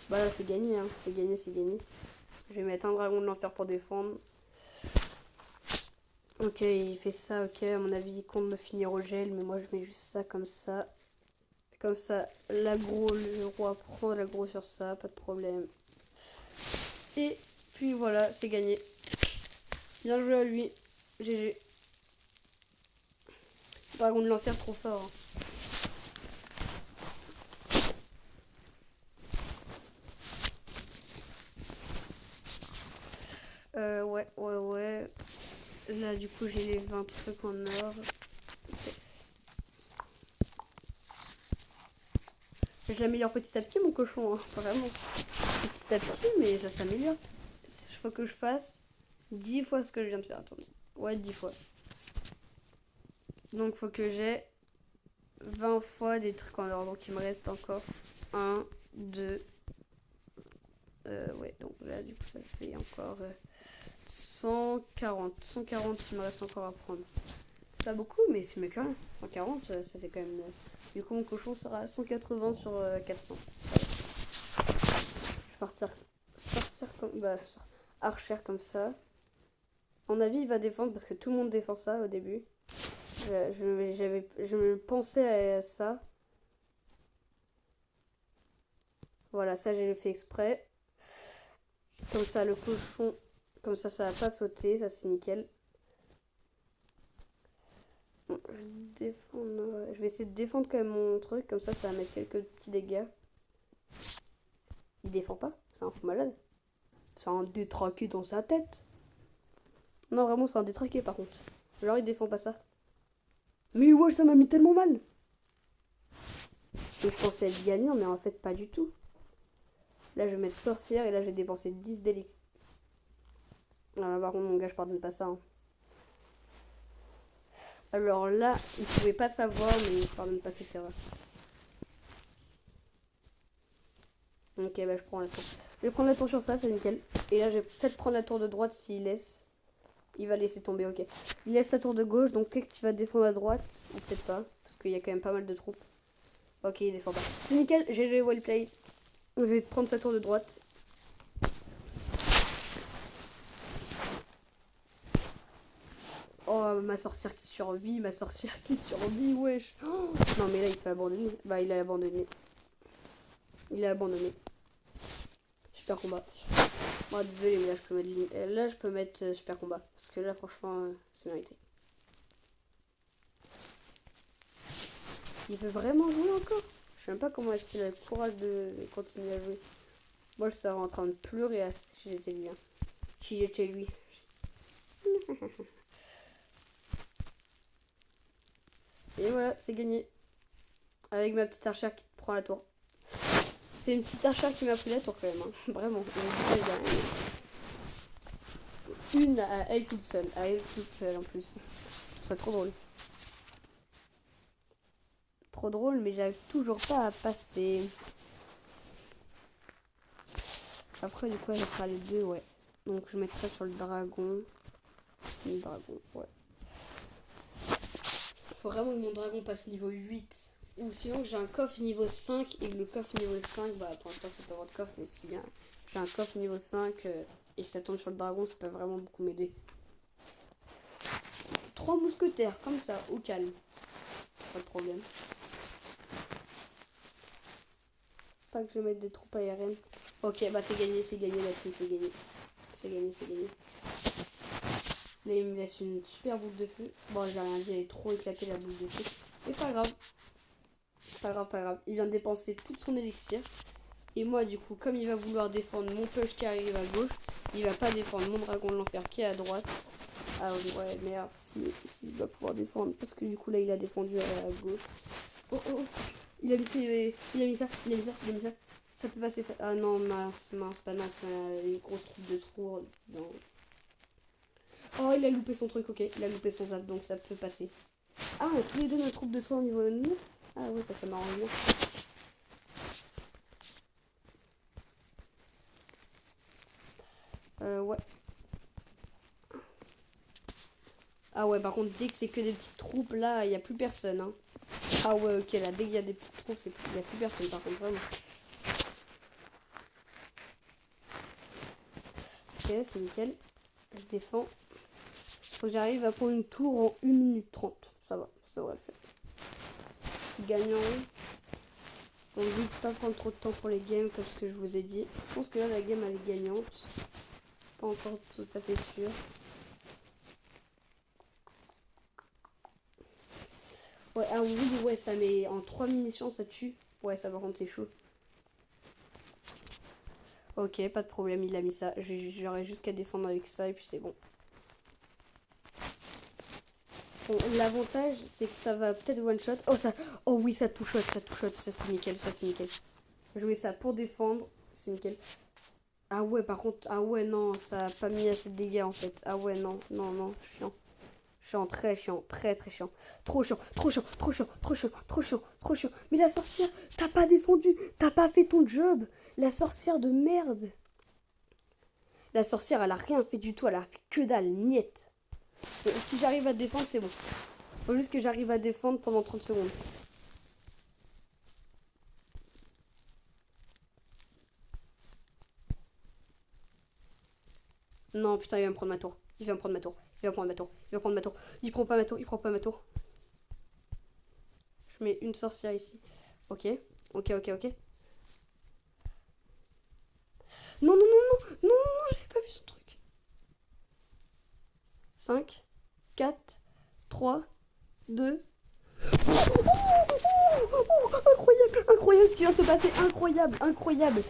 Bah là, c'est gagné, hein. C'est gagné, c'est gagné. Je vais mettre un dragon de l'enfer pour défendre. Ok, il fait ça, ok. À mon avis, il compte me finir au gel, mais moi, je mets juste ça comme ça. Comme ça, l'aggro, le roi prend l'aggro sur ça, pas de problème. Et puis voilà, c'est gagné. Bien joué à lui. GG. Dragon de l'enfer, trop fort. Hein. Ouais. Là, du coup, j'ai les 20 trucs en or. Okay. Je l'améliore petit à petit, mon cochon. Hein. Vraiment. Petit à petit, mais ça s'améliore. Il faut que je fasse 10 fois ce que je viens de faire. Attendez. Ouais, 10 fois. Donc, faut que j'ai 20 fois des trucs en or. Donc, il me reste encore 1, 2. Ouais, donc là, du coup, ça fait encore 140. 140, il me reste encore à prendre. C'est pas beaucoup, mais c'est mieux que rien. 140, ça fait quand même. Du coup, mon cochon sera à 180 sur 400. Je vais sortir comme. Bah, archer comme ça. À mon avis, il va défendre parce que tout le monde défend ça au début. Je me pensais à ça. Voilà, ça j'ai fait exprès. Comme ça, le cochon. Comme ça va pas sauter. Ça, c'est nickel. Bon, je vais essayer de défendre quand même mon truc. Comme ça va mettre quelques petits dégâts. Il défend pas. C'est un fou malade. C'est un détraqué dans sa tête. Non, vraiment, c'est un détraqué par contre. Genre, il défend pas ça. Mais ouais, ça m'a mis tellement mal. Je pensais être gagnant, mais en fait, pas du tout. Là, je vais mettre sorcière et là, je vais dépenser 10 d'élixir. Ah, par contre, mon gars, je pardonne pas ça. Hein. Alors là, il pouvait pas savoir, mais je pardonne pas cette erreur. Ok, bah je prends la tour. Je vais prendre la tour sur ça, c'est nickel. Et là, je vais peut-être prendre la tour de droite s'il laisse. Il va laisser tomber, ok. Il laisse sa tour de gauche, donc peut-être qu'il va défendre à droite. Ou peut-être pas, parce qu'il y a quand même pas mal de troupes. Ok, il défend pas. C'est nickel, GG well played. Je vais prendre sa tour de droite. Oh, ma sorcière qui survit, wesh. Oh, non, mais là, il peut abandonner. Bah, il a abandonné. Super combat. Bon, désolé, mais là, je peux mettre super combat. Parce que là, franchement, c'est mérité. Il veut vraiment jouer encore. Je sais même pas comment est-ce qu'il a le courage de continuer à jouer. Moi, je serais en train de pleurer si j'étais lui. Hein. Si j'étais lui. Et voilà, c'est gagné. Avec ma petite archère qui prend la tour. C'est une petite archère qui m'a pris la tour quand même. Hein. Vraiment. Une à elle toute seule. À elle toute seule en plus. Je trouve ça trop drôle. Trop drôle, mais j'arrive toujours pas à passer. Après, du coup, ça sera les deux, ouais. Donc, je mettrai sur le dragon. Le dragon, ouais. Faut vraiment que mon dragon passe niveau 8. Ou sinon, j'ai un coffre niveau 5. Et le coffre niveau 5, bah, pour l'instant, faut pas avoir de coffre. Mais si bien j'ai un coffre niveau 5 et que ça tombe sur le dragon, ça peut vraiment beaucoup m'aider. 3 mousquetaires, comme ça, au calme. Pas de problème. Pas que je mette des troupes aériennes. Ok, bah c'est gagné, la team, c'est gagné. C'est gagné. Là, il me laisse une super boule de feu. Bon, j'ai rien dit, elle est trop éclatée la boule de feu. Mais pas grave. Pas grave. Il vient de dépenser tout son élixir. Et moi, du coup, comme il va vouloir défendre mon push qui arrive à gauche, il va pas défendre mon dragon de l'enfer qui est à droite. Ah ouais, merde, s'il va pouvoir défendre. Parce que du coup, là, il a défendu à gauche. Oh. Il a mis ça. Ça peut passer ça. Ah non, mince, pas non, c'est une grosse troupe de trous. Non. Oh, il a loupé son truc, ok. Il a loupé son zap, donc ça peut passer. Ah, tous les deux notre troupe de trous au niveau 9. Ah ouais, ça m'arrange bien. Ouais. Ah ouais, par contre, dès que c'est que des petites troupes, là, il n'y a plus personne. Hein. Ah ouais, ok, là, dès qu'il y a des petites troupes, il n'y a plus personne, par contre, vraiment. Ok, c'est nickel. Je défends. Faut que j'arrive à prendre une tour en 1 minute 30. Ça va, ça devrait le faire. Gagnant. Donc, vite, pas prendre trop de temps pour les games, comme ce que je vous ai dit. Je pense que là, la game, elle est gagnante. Pas encore tout à fait sûr. Ouais, ah oui, ouais, ça met en 3 munitions, ça tue. Ouais, ça par contre, c'est chaud. Ok, pas de problème, il a mis ça. J'aurais juste qu'à défendre avec ça et puis c'est bon. Bon, l'avantage, c'est que ça va peut-être one shot. Oh oui, ça touche shot, ça c'est nickel, Je mets ça pour défendre, c'est nickel. Ah ouais, par contre, ah ouais, non, ça a pas mis assez de dégâts en fait. Ah ouais, non, chiant. Très chiant. Trop chiant. Mais la sorcière, t'as pas défendu, t'as pas fait ton job. La sorcière de merde. La sorcière, elle a rien fait du tout, elle a fait que dalle, niette. Si j'arrive à défendre, c'est bon. Faut juste que j'arrive à défendre pendant 30 secondes. Non, putain, il va me prendre ma tour. Il prend pas ma tour. Je mets une sorcière ici. Ok. Non, j'avais pas vu son truc. 5, 4, 3, 2. Incroyable ce qui vient de se passer. Incroyable.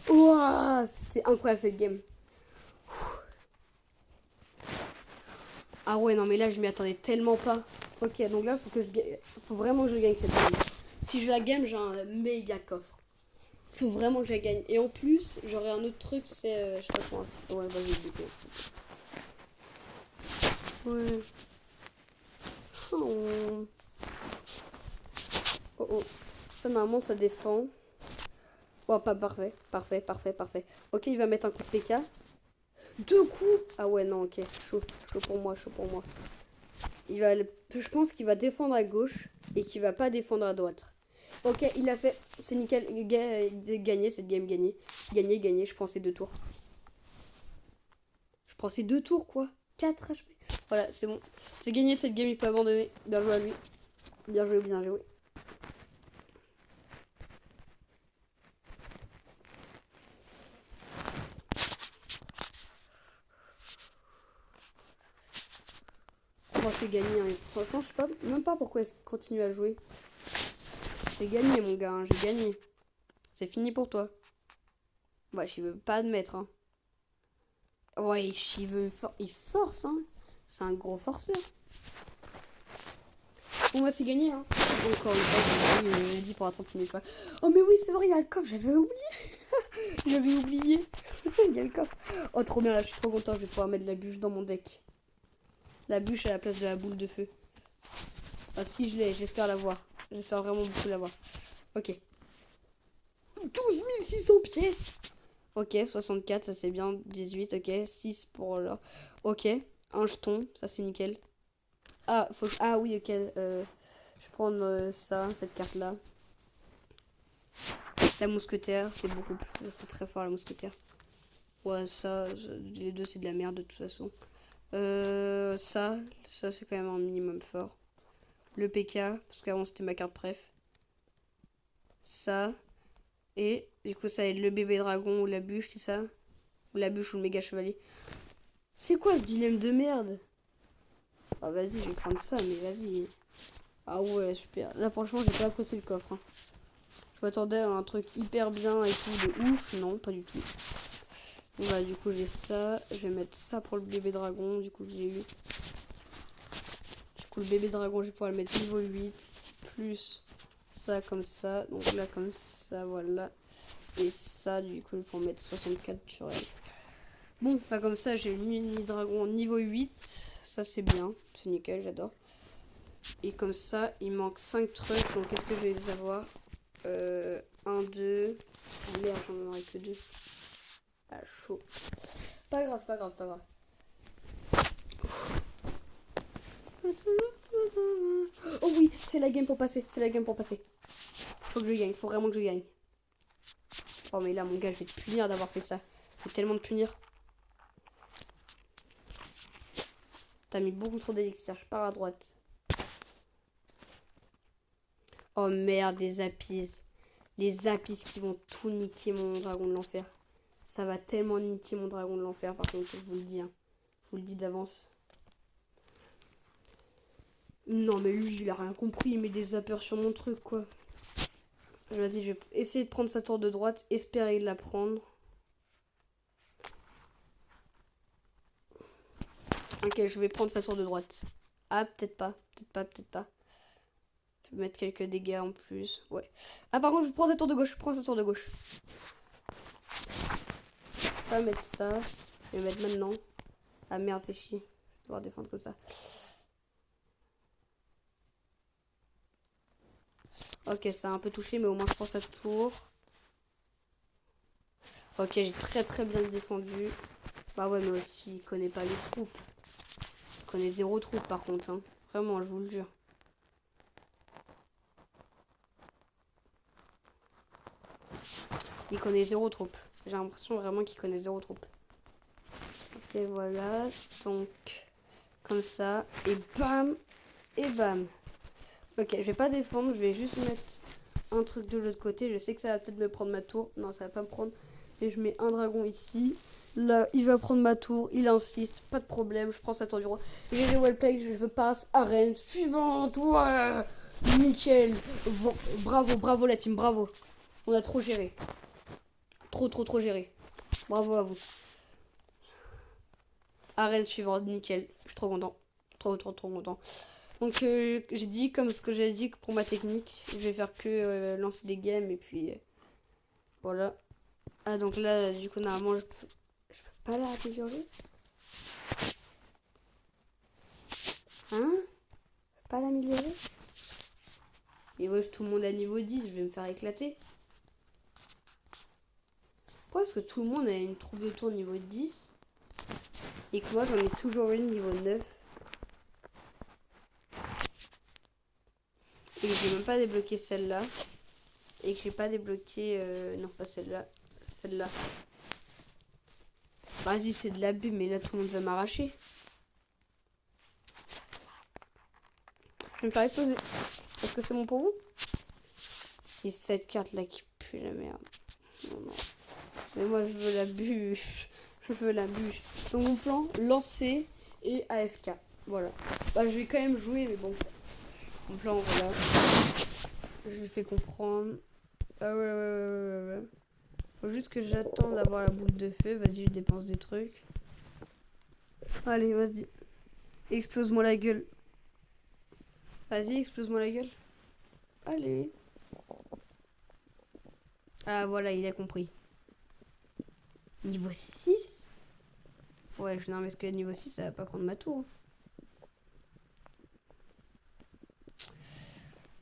Ouah, c'était incroyable cette game. Ah ouais, non mais là je m'y attendais tellement pas. Ok, donc là faut vraiment que je gagne cette game. Si je la gagne, j'ai un méga coffre. Faut vraiment que je la gagne. Et en plus, j'aurai un autre truc, c'est... je sais pas comment... Ouais, vas-y, dépose. Ouais. Oh. Ça, normalement, ça défend. Oh, pas parfait. Ok, il va mettre un coup de PK. 2 coups. Ah ouais, non, ok. Chaud pour moi. Je pense qu'il va défendre à gauche et qu'il va pas défendre à droite. Ok, il a fait. C'est nickel. Gagné cette game, gagné. Gagné. Je prends ces 2 tours. Quoi. 4 HP. Voilà, c'est bon. C'est gagné cette game, il peut abandonner. Bien joué à lui. Bien joué, bien joué. Bon, c'est gagné. Hein. Franchement, je sais pas, même pas pourquoi il continue à jouer. J'ai gagné, mon gars. Hein, j'ai gagné. C'est fini pour toi. Ouais, je veux pas admettre. Hein. Ouais, il force. Hein. C'est un gros forceur. Bon, bah, c'est gagné. Hein. Encore une fois, je l'ai dit pour la 30e fois. Oh, mais oui, c'est vrai, il y a le coffre. J'avais oublié. J'avais oublié. Il y a le coffre. Oh, trop bien. Là, je suis trop content. Je vais pouvoir mettre la bûche dans mon deck. La bûche à la place de la boule de feu. Ah, si je l'ai, j'espère l'avoir. J'espère vraiment beaucoup l'avoir. Ok. 12 600 pièces. Ok, 64, ça c'est bien. 18, ok. 6 pour l'or. Ok. Un jeton, ça c'est nickel. Ah, ah oui, ok. Je vais prendre ça, cette carte-là. La mousquetaire, c'est beaucoup plus... C'est très fort la mousquetaire. Ouais, ça, les deux c'est de la merde de toute façon. Ça c'est quand même un minimum fort. Le PK, parce qu'avant c'était ma carte préf. Ça. Et du coup ça va être le bébé dragon ou la bûche, c'est ça? Ou la bûche ou le méga chevalier. C'est quoi ce dilemme de merde? Ah vas-y, je vais prendre ça, mais vas-y. Ah ouais, super. Là franchement j'ai pas apprécié le coffre. Hein. Je m'attendais à un truc hyper bien et tout de ouf. Non, pas du tout. Voilà, du coup j'ai ça. Je vais mettre ça pour le bébé dragon. Du coup j'ai eu. Du coup le bébé dragon je vais pouvoir le mettre niveau 8. Plus ça comme ça. Donc là comme ça, voilà. Et ça du coup pour mettre 64 sur elle. Bon, bah comme ça j'ai une mini dragon niveau 8. Ça c'est bien. C'est nickel, j'adore. Et comme ça il manque 5 trucs. Donc est-ce que je vais les avoir 1, 2. Oh merde, j'en aurais que 2. Ah, chaud. Pas grave, pas grave, pas grave. Oh oui, c'est la game pour passer. C'est la game pour passer. Faut que je gagne. Faut vraiment que je gagne. Oh, mais là, mon gars, je vais te punir d'avoir fait ça. Je vais tellement te punir. T'as mis beaucoup trop d'élixir. Je pars à droite. Oh merde, les apis. Les apis qui vont tout niquer mon dragon de l'enfer. Ça va tellement niquer mon dragon de l'enfer. Par contre, je vous le dis. Hein. Je vous le dis d'avance. Non, mais lui, il a rien compris. Il met des zappers sur mon truc, quoi. Vas-y, je vais essayer de prendre sa tour de droite. Espérer la prendre. Ok, je vais prendre sa tour de droite. Ah, peut-être pas. Peut-être pas, peut-être pas. Je vais mettre quelques dégâts en plus. Ouais. Ah, par contre, je prends sa tour de gauche. Je prends sa tour de gauche. Je vais pas mettre ça. Je vais mettre maintenant. Ah merde, c'est chier. Je vais devoir défendre comme ça. Ok, ça a un peu touché, mais au moins je prends sa tour. Ok, j'ai très très bien défendu. Bah ouais, mais aussi, il connaît pas les troupes. Il connaît 0 troupes par contre. Hein. Vraiment, je vous le jure. Il connaît 0 troupes. J'ai l'impression vraiment qu'il connaît 0 troupes. Ok, voilà. Donc, comme ça. Et bam. Et bam. Ok, je vais pas défendre. Je vais juste mettre un truc de l'autre côté. Je sais que ça va peut-être me prendre ma tour. Non, ça va pas me prendre. Et je mets un dragon ici. Là, il va prendre ma tour. Il insiste. Pas de problème. Je prends sa tour du roi. GG Wellplay. Je passe. Arène. Suivante. Ouais. Nickel. Bravo, bravo la team. Bravo. On a trop géré. Trop géré. Bravo à vous. Arène suivante, nickel. Je suis trop content. Trop content. Donc j'ai dit comme ce que j'ai dit pour ma technique. Je vais faire que lancer des games et puis voilà. Ah donc là du coup normalement je peux pas l'améliorer. Hein? Je peux pas l'améliorer? Et wesh, tout le monde à niveau 10, je vais me faire éclater. Pourquoi est-ce que tout le monde a une troupe de tour niveau 10 et que moi j'en ai toujours une niveau 9? Et que j'ai même pas débloqué celle-là. Et que j'ai pas débloqué... non, pas celle-là. Celle-là. Vas-y, c'est de l'abus, mais là tout le monde va m'arracher. Je vais me faire exploser. Est-ce que c'est bon pour vous? Et cette carte là qui pue la merde. Non, non. Mais moi je veux la bûche. Je veux la bûche. Donc mon plan, lancer et AFK. Voilà. Bah je vais quand même jouer, mais bon. Mon plan, voilà. Je lui fais comprendre. Ah ouais. Faut juste que j'attende d'avoir la boule de feu. Vas-y, je dépense des trucs. Allez, vas-y. Explose-moi la gueule. Vas-y, explose-moi la gueule. Allez. Ah voilà, il a compris. Niveau 6? Ouais, non, mais parce que niveau 6, ça va pas prendre ma tour.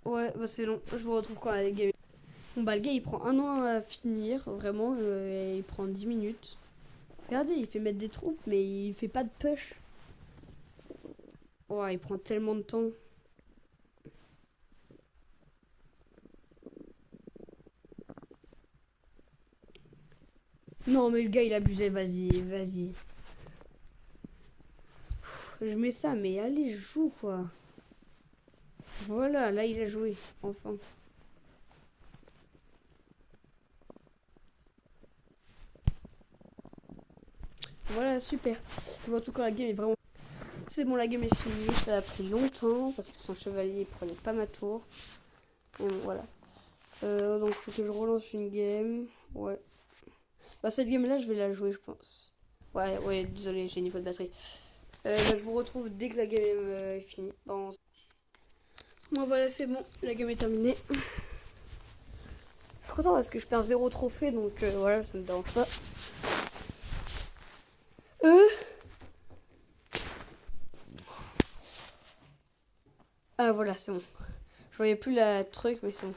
Ouais, bah c'est long. Je vous retrouve quand la game. Bon, bah le gars, il prend 1 an à finir. Vraiment, il prend 10 minutes. Regardez, il fait mettre des troupes, mais il fait pas de push. Ouais, il prend tellement de temps. Non, mais le gars, il abusait. Vas-y. Je mets ça, mais allez, joue, quoi. Voilà, là, il a joué. Enfin. Voilà, super. En tout cas, la game est vraiment... C'est bon, la game est finie. Ça a pris longtemps, parce que son chevalier, il prenait pas ma tour. Et bon, voilà. Donc, faut que je relance une game. Ouais. Bah, cette game-là, je vais la jouer, je pense. Ouais, désolé, j'ai niveau de batterie. Bah, je vous retrouve dès que la game est finie. Bon, voilà, c'est bon, la game est terminée. Je suis content parce que je perds 0 trophée, donc voilà, ça me dérange pas. Ah voilà, c'est bon. Je voyais plus la truc, mais c'est bon.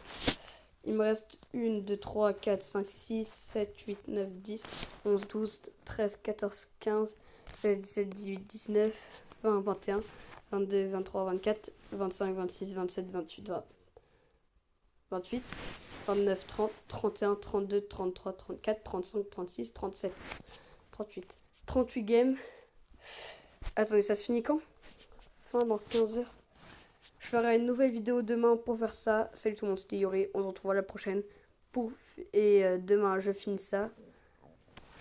Il me reste 1, 2, 3, 4, 5, 6, 7, 8, 9, 10, 11, 12, 13, 14, 15, 16, 17, 18, 19, 20, 21, 22, 23, 24, 25, 26, 27, 28, 28, 29, 30, 31, 32, 33, 34, 35, 36, 37, 38. 38 games. Attendez, ça se finit quand? Fin dans 15 heures. Je ferai une nouvelle vidéo demain pour faire ça. Salut tout le monde, c'était Yori. On se retrouve à la prochaine. Et demain, je finis ça.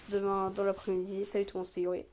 Demain, dans l'après-midi. Salut tout le monde, c'était Yori.